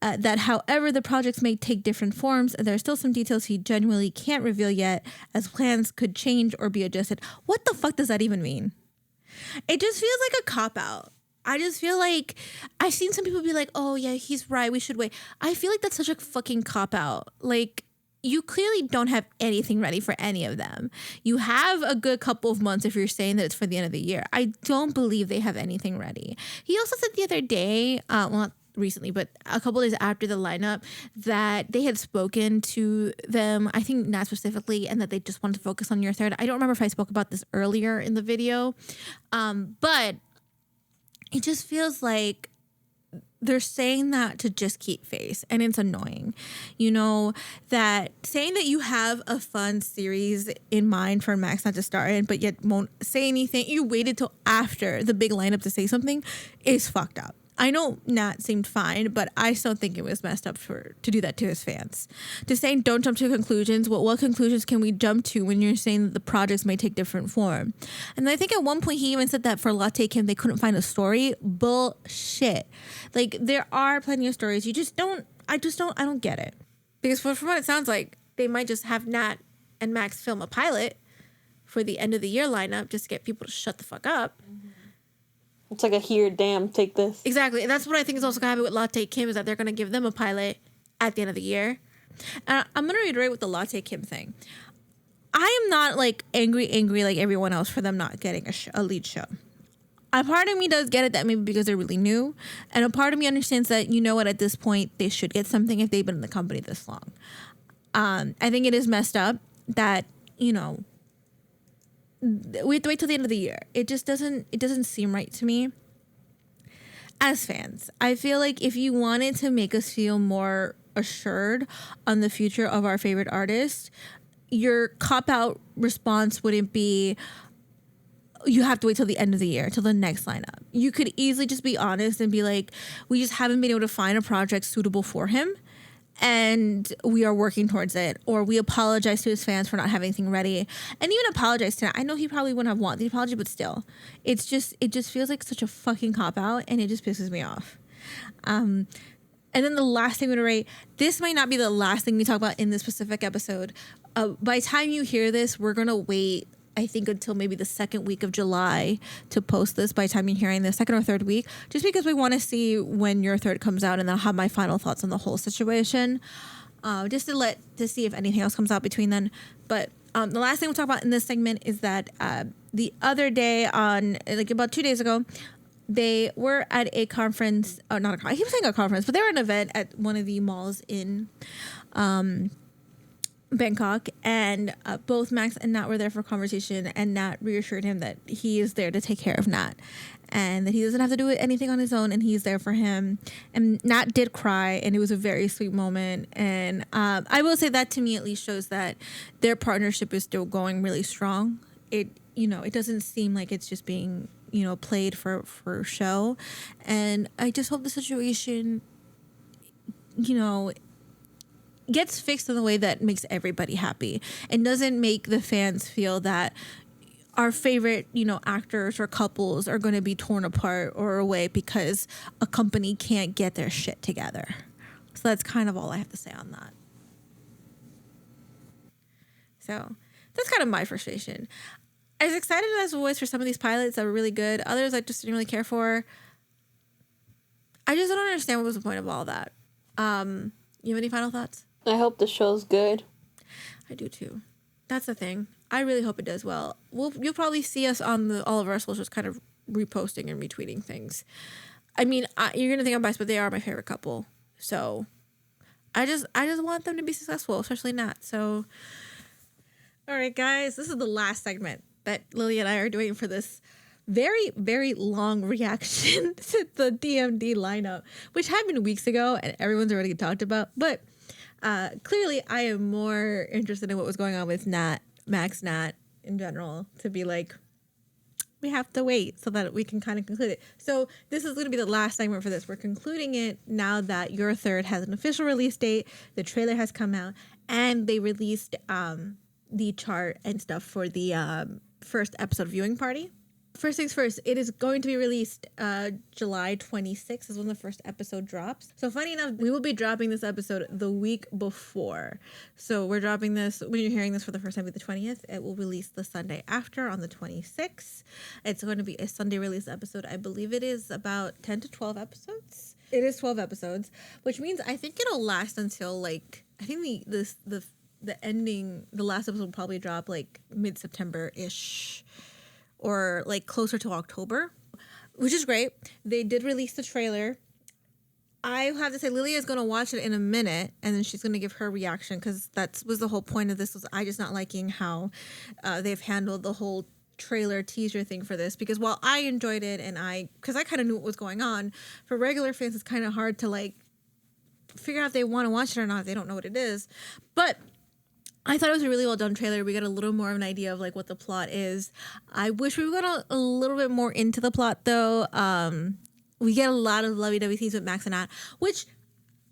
That however the projects may take different forms, there are still some details he genuinely can't reveal yet, as plans could change or be adjusted. What the fuck does that even mean? It just feels like a cop-out. I just feel like I've seen some people be like, oh yeah, he's right, we should wait. I feel like that's such a fucking cop-out. Like, you clearly don't have anything ready for any of them. You have a good couple of months if you're saying that it's for the end of the year. I don't believe they have anything ready. He also said the other day, well, not recently, but a couple days after the lineup, that they had spoken to them, I think Nat specifically, and that they just wanted to focus on Year Third. I don't remember if I spoke about this earlier in the video, but it just feels like they're saying that to just keep face, and it's annoying. You know, that saying that you have a fun series in mind for Max not to star in, but yet won't say anything, you waited till after the big lineup to say something, is fucked up. I know Nat seemed fine, but I still think it was messed up to do that to his fans. To saying don't jump to conclusions. What conclusions can we jump to when you're saying that the projects may take different form? And I think at one point he even said that for Latte Kim they couldn't find a story. Bullshit. Like, there are plenty of stories. I don't get it. Because from what it sounds like, they might just have Nat and Max film a pilot for the end of the year lineup just to get people to shut the fuck up. Mm-hmm. It's like a here, damn, take this. Exactly. And that's what I think is also going to happen with Latte Kim, is that they're going to give them a pilot at the end of the year. And I'm going to reiterate with the Latte Kim thing. I am not like angry like everyone else for them not getting a lead show. A part of me does get it that maybe because they're really new. And a part of me understands that, you know what, at this point, they should get something if they've been in the company this long. I think it is messed up that, you know, we have to wait till the end of the year. It doesn't seem right to me. As fans, I feel like if you wanted to make us feel more assured on the future of our favorite artist, your cop-out response wouldn't be, you have to wait till the end of the year, till the next lineup. You could easily just be honest and be like, we just haven't been able to find a project suitable for him. and we are working towards it, or we apologize to his fans for not having anything ready, and even apologize to. I know he probably wouldn't have wanted the apology, but still, it just feels like such a fucking cop out, and it just pisses me off. And then the last thing I'm gonna rate. This might not be the last thing we talk about in this specific episode. By the time you hear this, we're gonna wait, I think, until maybe the second week of July to post this. By the time you're hearing the second or third week, just because we want to see when your third comes out, and then I'll have my final thoughts on the whole situation, just to see if anything else comes out between then. But the last thing we'll talk about in this segment is that the other day, on like about 2 days ago, they were at a conference. Oh, not a conference. I keep saying a conference, but they were at an event at one of the malls in Bangkok, and both Max and Nat were there for a conversation, and Nat reassured him that he is there to take care of Nat, and that he doesn't have to do anything on his own, and he's there for him. And Nat did cry, and it was a very sweet moment. And I will say that, to me at least, shows that their partnership is still going really strong. It doesn't seem like it's just being played for show. And I just hope the situation gets fixed in the way that makes everybody happy, and doesn't make the fans feel that our favorite, actors or couples are going to be torn apart or away because a company can't get their shit together. So that's kind of all I have to say on that. So that's kind of my frustration. As excited as I was for some of these pilots that were really good, others I just didn't really care for. I just don't understand what was the point of all that. You have any final thoughts? I hope the show's good. I do too. That's the thing. I really hope it does well. You'll probably see us on all of our socials kind of reposting and retweeting things. I mean, you're gonna think I'm biased, but they are my favorite couple. So I just want them to be successful, especially Nat. So, all right, guys, this is the last segment that Lily and I are doing for this very, very long reaction to the DMD lineup, which happened weeks ago and everyone's already talked about. But clearly, I am more interested in what was going on with Max Nat in general, to be like, we have to wait so that we can kind of conclude it. So this is going to be the last segment for this. We're concluding it now that Your Third has an official release date. The trailer has come out, and they released the chart and stuff for the first episode viewing party. First things first, it is going to be released July 26th is when the first episode drops. So funny enough, we will be dropping this episode the week before. So we're dropping this, when you're hearing this for the first time, the 20th. It will release the Sunday after on the 26th. It's going to be a Sunday release episode. I believe it is about 10 to 12 episodes. It is 12 episodes, which means I think it'll last until I think the ending, the last episode will probably drop mid-September-ish. Or closer to October, which is great. They did release the trailer. I have to say, Lilia is going to watch it in a minute, and then she's going to give her reaction, because that was the whole point of this. Was I just not liking how they've handled the whole trailer teaser thing for this? Because while I enjoyed it, and because I kind of knew what was going on, for regular fans, it's kind of hard to figure out if they want to watch it or not. If they don't know what it is, but I thought it was a really well done trailer. We got a little more of an idea of what the plot is. I wish we got a little bit more into the plot though. We get a lot of lovey-dovey scenes with Max and Nat, which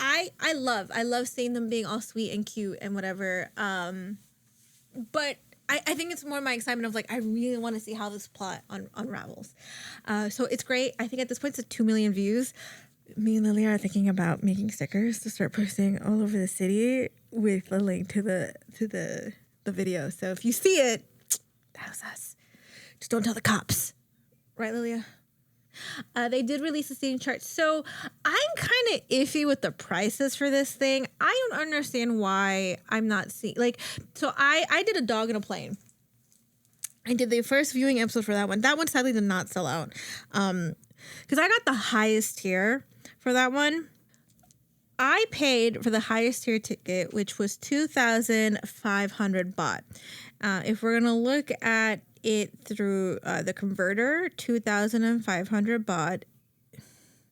I love. I love seeing them being all sweet and cute and whatever. But I think it's more my excitement of I really want to see how this plot unravels. So it's great. I think at this point it's at 2 million views. Me and Lily are thinking about making stickers to start posting all over the city with a link to the video. So if you see it, that was us. Just don't tell the cops. Right, Lilia? They did release the seating chart. So I'm kind of iffy with the prices for this thing. I don't understand why I'm not seeing... So I did A Dog in a Plane. I did the first viewing episode for that one. That one sadly did not sell out. Because I got the highest tier for that one. I paid for the highest tier ticket, which was 2,500 baht. If we're going to look at it through the converter, 2,500 baht.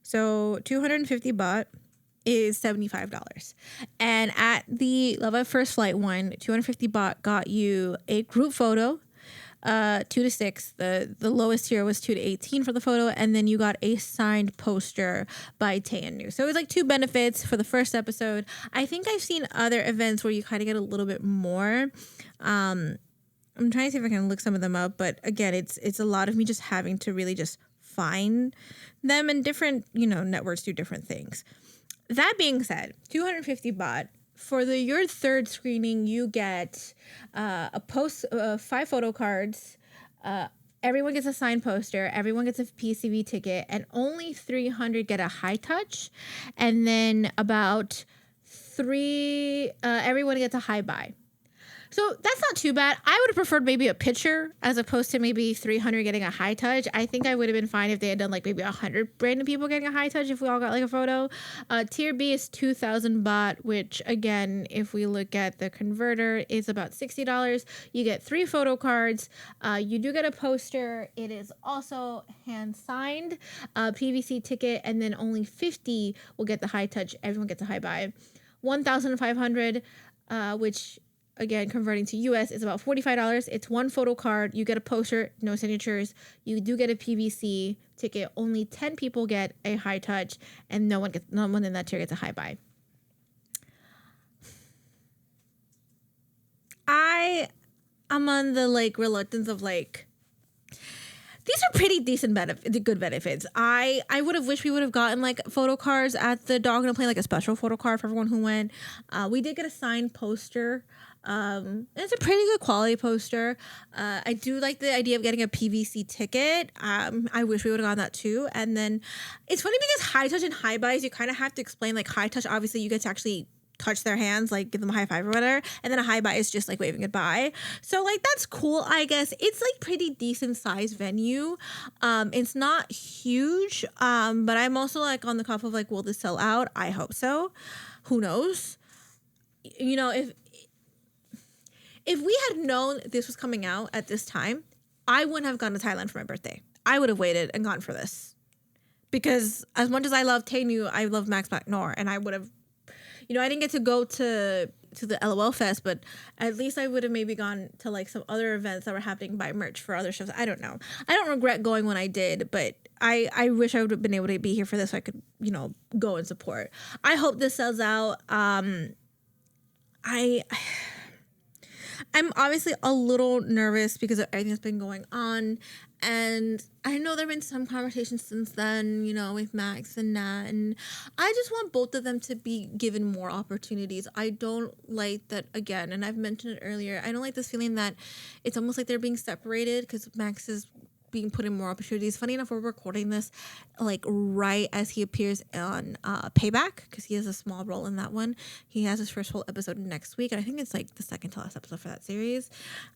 So 250 baht is $75. And at the Love at First Flight one, 250 baht got you a group photo, 2 to 6. The lowest tier was 2 to 18 for the photo, and then you got a signed poster by Tay and New. So it was like 2 benefits for the first episode. I think I've seen other events where you kind of get a little bit more. I'm trying to see if I can look some of them up, but again, it's a lot of me just having to really just find them, and different, networks do different things. That being said, 250 baht. For your third screening, you get 5 photo cards. Everyone gets a signed poster. Everyone gets a PCV ticket, and only 300 get a high touch. And then about 3, everyone gets a high buy. So that's not too bad. I would have preferred maybe a picture as opposed to maybe 300 getting a high touch. I think I would have been fine if they had done like maybe 100 random people getting a high touch if we all got like a photo. Tier B is 2,000 baht, which again, if we look at the converter, is about $60. You get 3 photo cards. You do get a poster. It is also hand signed, PVC ticket, and then only 50 will get the high touch. Everyone gets a high buy. 1,500, which again, converting to US is about $45. It's 1 photo card. You get a poster, no signatures. You do get a PVC ticket. Only 10 people get a high touch, and no one in that tier gets a high buy. I'm on the reluctance of these are pretty decent good benefits. I would have wished we would have gotten photo cards at the Dog and a Plane, a special photo card for everyone who went. We did get a signed poster. It's a pretty good quality poster. I do like the idea of getting a PVC ticket. I wish we would have gotten that too. And then it's funny because high touch and high buys, you kind of have to explain high touch. Obviously, you get to actually touch their hands, give them a high five or whatever. And then a high buy is just waving goodbye. So that's cool, I guess. It's pretty decent sized venue. It's not huge. But I'm also on the cuff of will this sell out? I hope so. Who knows? If we had known this was coming out at this time, I wouldn't have gone to Thailand for my birthday. I would have waited and gone for this. Because as much as I love Taenu, I love Max McNor, and I would have, I didn't get to go to the LOL Fest, but at least I would have maybe gone to some other events that were happening by merch for other shows. I don't know. I don't regret going when I did, but I wish I would have been able to be here for this so I could, go and support. I hope this sells out. I'm obviously a little nervous because of everything that's been going on. And I know there have been some conversations since then, with Max and Nat. And I just want both of them to be given more opportunities. I don't like that, again, and I've mentioned it earlier, I don't like this feeling that it's almost like they're being separated because Max is being put in more opportunities. Funny enough, we're recording this right as he appears on Payback, because he has a small role in that one. He has his first full episode next week, and I think it's the second to last episode for that series.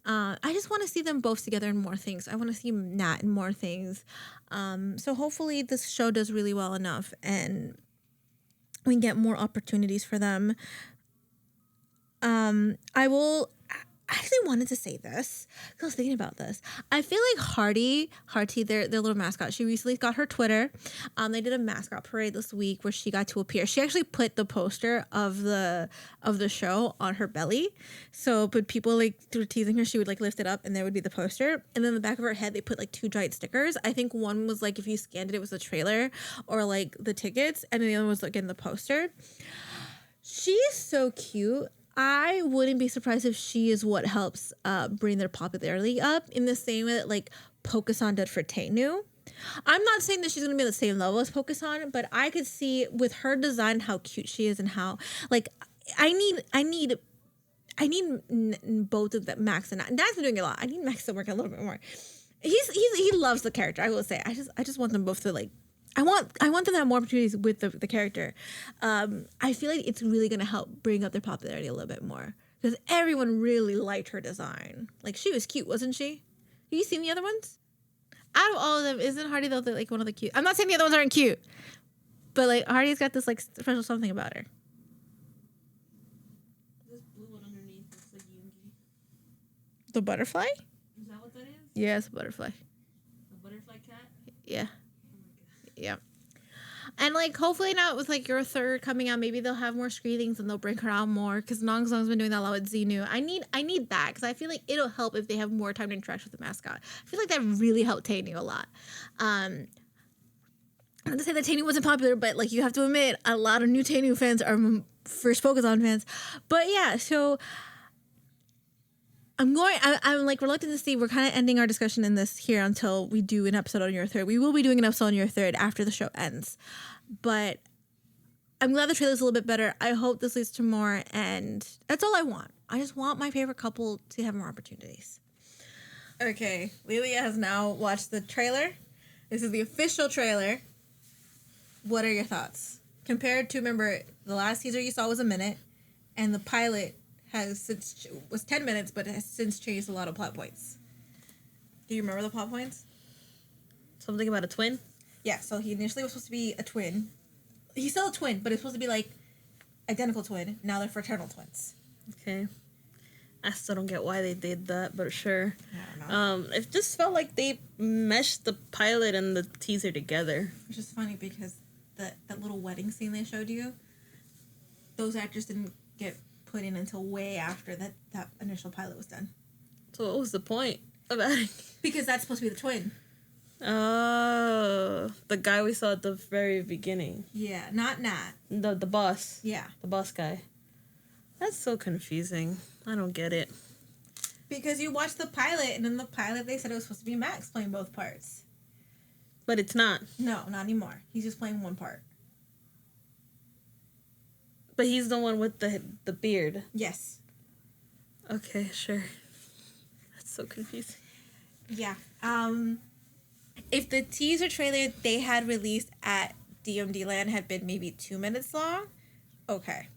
I just want to see them both together in more things. I want to see Nat in more things. So hopefully this show does really well enough and we can get more opportunities for them. I actually wanted to say this because I was thinking about this. I feel like Harty, their little mascot, she recently got her Twitter. They did a mascot parade this week where she got to appear. She actually put the poster of the show on her belly. So, but people through teasing her, she would lift it up and there would be the poster. And then in the back of her head, they put 2 giant stickers. I think one was if you scanned it, it was the trailer or the tickets, and then the other was again the poster. She is so cute. I wouldn't be surprised if she is what helps bring their popularity up in the same way that Pokusan did for Taenu. I'm not saying that she's going to be on the same level as Pokusan, but I could see with her design how cute she is and how I need both of them, Max and Nat. Nat's been doing a lot. I need Max to work a little bit more. He loves the character. I will say. I just want them both to I want them to have more opportunities with the character. I feel like it's really going to help bring up their popularity a little bit more because everyone really liked her design. She was cute, wasn't she? Have you seen the other ones? Out of all of them, isn't Hardy though one of the cute? I'm not saying the other ones aren't cute, but Hardy's got this special something about her. This blue one underneath looks Yoongi. The butterfly? Is that what that is? Yeah, it's a butterfly. A butterfly cat? Yeah. Yeah. And, like, hopefully now with, like, your third coming out, maybe they'll have more screenings and they'll bring her out more. Because Nong Song's been doing that a lot with Xenu. I need that because I feel like it'll help if they have more time to interact with the mascot. I feel like that really helped Tainu a lot. Not to say that Tainu wasn't popular, but, like, you have to admit, a lot of new Tainu fans are first Pokemon fans. But, yeah, so I'm like reluctant to see. We're kind of ending our discussion in this here until we do an episode on your third. We will be doing an episode on your third after the show ends. But I'm glad the trailer's a little bit better. I hope this leads to more, and that's all I want. I just want my favorite couple to have more opportunities. Okay, Lilia has now watched the trailer. This is the official trailer. What are your thoughts? Compared to, remember, the last teaser you saw was a minute, and the pilot was 10 minutes, but has since changed a lot of plot points. Do you remember the plot points? Something about a twin? Yeah, so he initially was supposed to be a twin. He's still a twin, but it's supposed to be, like, identical twin. Now they're fraternal twins. Okay. I still don't get why they did that, but sure. I don't know. It just felt like they meshed the pilot and the teaser together. Which is funny because that little wedding scene they showed you, those actors didn't get put in until way after that initial pilot was done. So what was the point of adding? Because that's supposed to be the twin. Oh, the guy we saw at the very beginning. Yeah, not Nat. The boss. Yeah. The boss guy. That's so confusing. I don't get it. Because you watched the pilot, and in the pilot they said it was supposed to be Max playing both parts. But it's not. No, not anymore. He's just playing one part. But he's the one with the beard. Yes. Okay, sure. That's so confusing. Yeah. If the teaser trailer they had released at DMD Land had been maybe 2 minutes long, okay.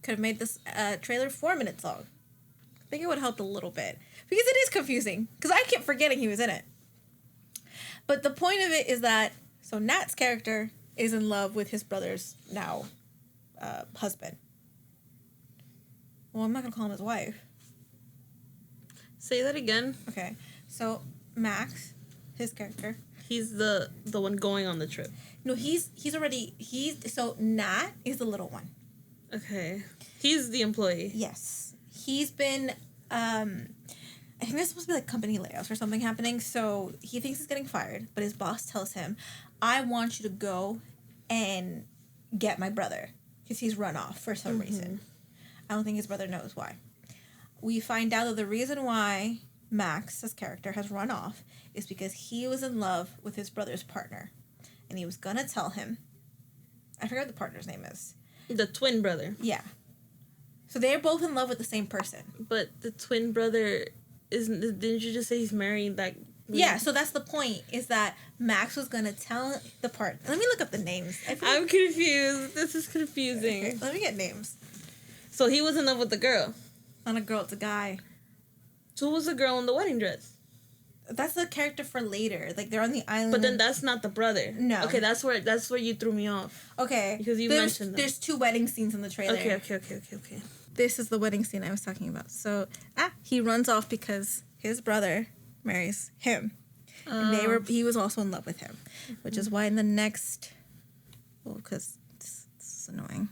Could have made this trailer 4 minutes long. I think it would help a little bit. Because it is confusing. Because I kept forgetting he was in it. But the point of it is that, so Nat's character is in love with his brother's now husband. Well, I'm not going to call him his wife. Say that again. Okay. So Max, his character. He's the one going on the trip. No, so Nat is the little one. Okay. He's the employee. Yes. He's been, I think there's supposed to be like company layoffs or something happening. So he thinks he's getting fired, but his boss tells him, I want you to go and get my brother. Because he's run off for some reason. I don't think his brother knows why. We find out that the reason why Max, his character, has run off is because he was in love with his brother's partner. And he was going to tell him, I forget what the partner's name is. The twin brother. Yeah. So they're both in love with the same person. But the twin brother didn't you just say he's marrying that? Yeah, so that's the point, is that Max was going to tell the part. Let me look up the names. I'm confused. This is confusing. Okay, let me get names. So he was in love with the girl. Not a girl, it's a guy. So who was the girl in the wedding dress? That's the character for later. Like, they're on the island. But then that's not the brother. No. Okay, that's where you threw me off. Okay. Because you mentioned them. There's 2 wedding scenes in the trailer. Okay. This is the wedding scene I was talking about. So, he runs off because his brother marries him. And he was also in love with him. Which is why in the next... Well, because this is annoying.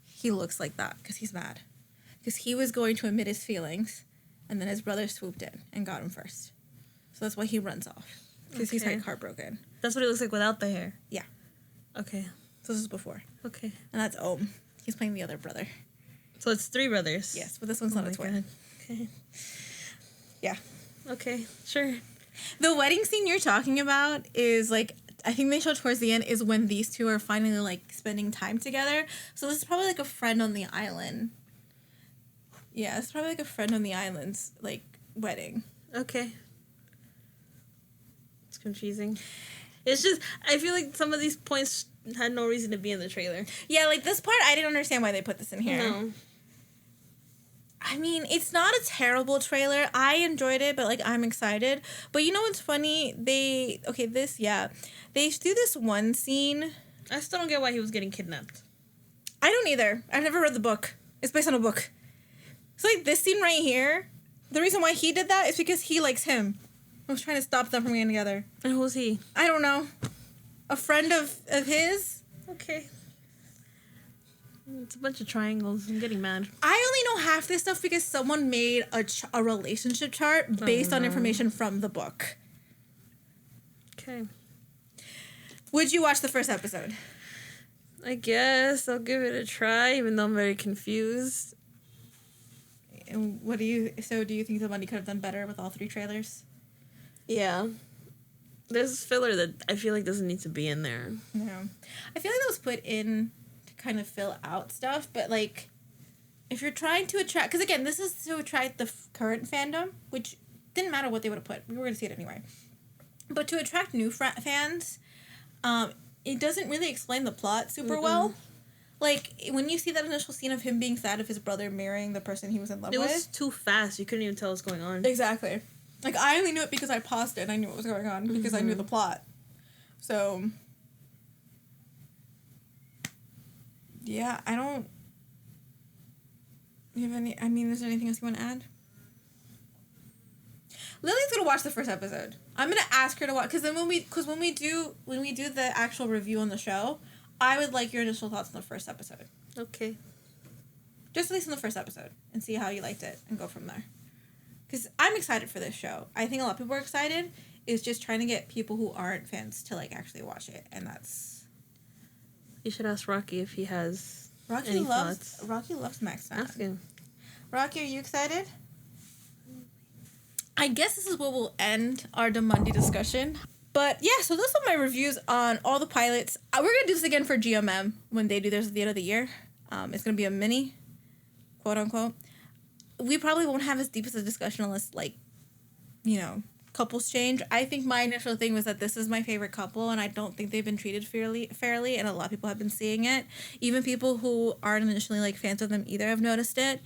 He looks like that because he's mad. Because he was going to admit his feelings, and then his brother swooped in and got him first. So that's why he runs off. Because he's like heartbroken. That's what it looks like without the hair. Yeah. Okay. So this is before. Okay. And that's Om. He's playing the other brother. So it's 3 brothers. Yes, but this one's not a twin. God. Okay. Yeah. Okay, sure. The wedding scene you're talking about is like, I think they show towards the end is when these 2 are finally like spending time together. So this is probably like a friend on the island. Yeah, it's probably like a friend on the island's like wedding. Okay. It's confusing. It's just, I feel like some of these points had no reason to be in the trailer. Yeah, like this part, I didn't understand why they put this in here. No. I mean, it's not a terrible trailer. I enjoyed it, but like I'm excited. But you know what's funny? They do this one scene. I still don't get why he was getting kidnapped. I don't either. I've never read the book. It's based on a book. So like this scene right here, the reason why he did that is because he likes him. I was trying to stop them from getting together. And who's he? I don't know. A friend of his. Okay. It's a bunch of triangles. I'm getting mad. I only know half this stuff because someone made a relationship chart based on information from the book. Okay. Would you watch the first episode? I guess I'll give it a try, even though I'm very confused. And do you think the money could have done better with all 3 trailers? Yeah. There's filler that I feel like doesn't need to be in there. No. I feel like that was put in to kind of fill out stuff, but like, if you're trying to attract, because again, this is to attract the current fandom, which didn't matter what they would have put. We were going to see it anyway. But to attract new fans, it doesn't really explain the plot super well. Like, when you see that initial scene of him being sad of his brother marrying the person he was in love with. It was too fast. You couldn't even tell what's going on. Exactly. Like, I only knew it because I paused it and I knew what was going on because I knew the plot. So, yeah, I don't... You have any... I mean, is there anything else you want to add? Lily's gonna watch the first episode. I'm gonna ask her to watch, because then when we do the actual review on the show, I would like your initial thoughts on the first episode. Okay. Just at least on the first episode, and see how you liked it, and go from there. Because I'm excited for this show. I think a lot of people are excited. It's just trying to get people who aren't fans to like actually watch it, and that's. You should ask Rocky if he has Rocky any loves thoughts. Rocky loves Max Stein. Ask him. Rocky, are you excited? I guess this is where we'll end our DMD discussion. But yeah, so those are my reviews on all the pilots. We're going to do this again for GMM when they do theirs at the end of the year. It's going to be a mini, quote unquote. We probably won't have as deep as a discussion unless, like, couples change. I think my initial thing was that this is my favorite couple, and I don't think they've been treated fairly, and a lot of people have been seeing it. Even people who aren't initially, like, fans of them either have noticed it.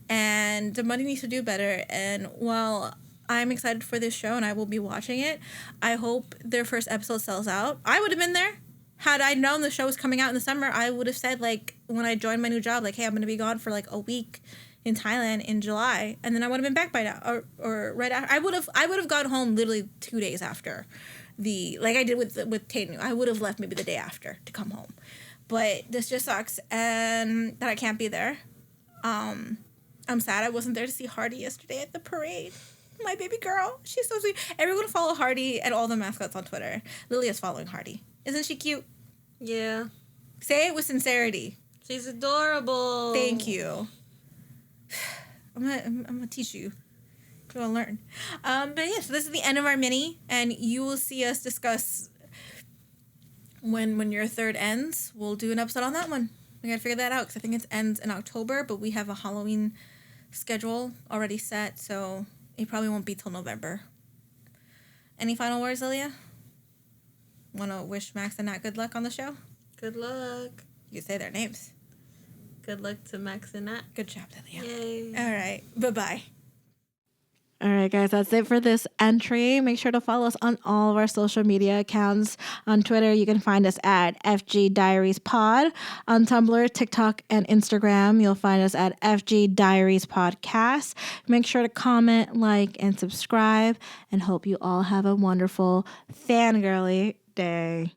And DMD needs to do better. And while I'm excited for this show and I will be watching it, I hope their first episode sells out. I would have been there. Had I known the show was coming out in the summer, I would have said, like, when I joined my new job, like, hey, I'm going to be gone for, like, a week in Thailand in July, and then I would have been back by now, or right after. I would have gone home literally 2 days after like I did with Tainu. I would have left maybe the day after to come home. But this just sucks, and that I can't be there. I'm sad I wasn't there to see Hardy yesterday at the parade. My baby girl. She's so sweet. Everyone follow Hardy and all the mascots on Twitter. Lily is following Hardy. Isn't she cute? Yeah. Say it with sincerity. She's adorable. Thank you. I'm gonna teach you. You're gonna learn. But yeah, so this is the end of our mini, and you will see us discuss when your third ends. We'll do an episode on that one. We gotta figure that out because I think it ends in October, but we have a Halloween schedule already set, so it probably won't be till November. Any final words, Lilia? Want to wish Max and Nat good luck on the show? Good luck. You can say their names. Good luck to Max and Nat. Good job, Lilia. Yay. All right. Bye-bye. All right, guys, that's it for this entry. Make sure to follow us on all of our social media accounts. On Twitter, you can find us at FG Diaries Pod. On Tumblr, TikTok, and Instagram, you'll find us at FG Diaries Podcast. Make sure to comment, like, and subscribe, and hope you all have a wonderful fangirly day.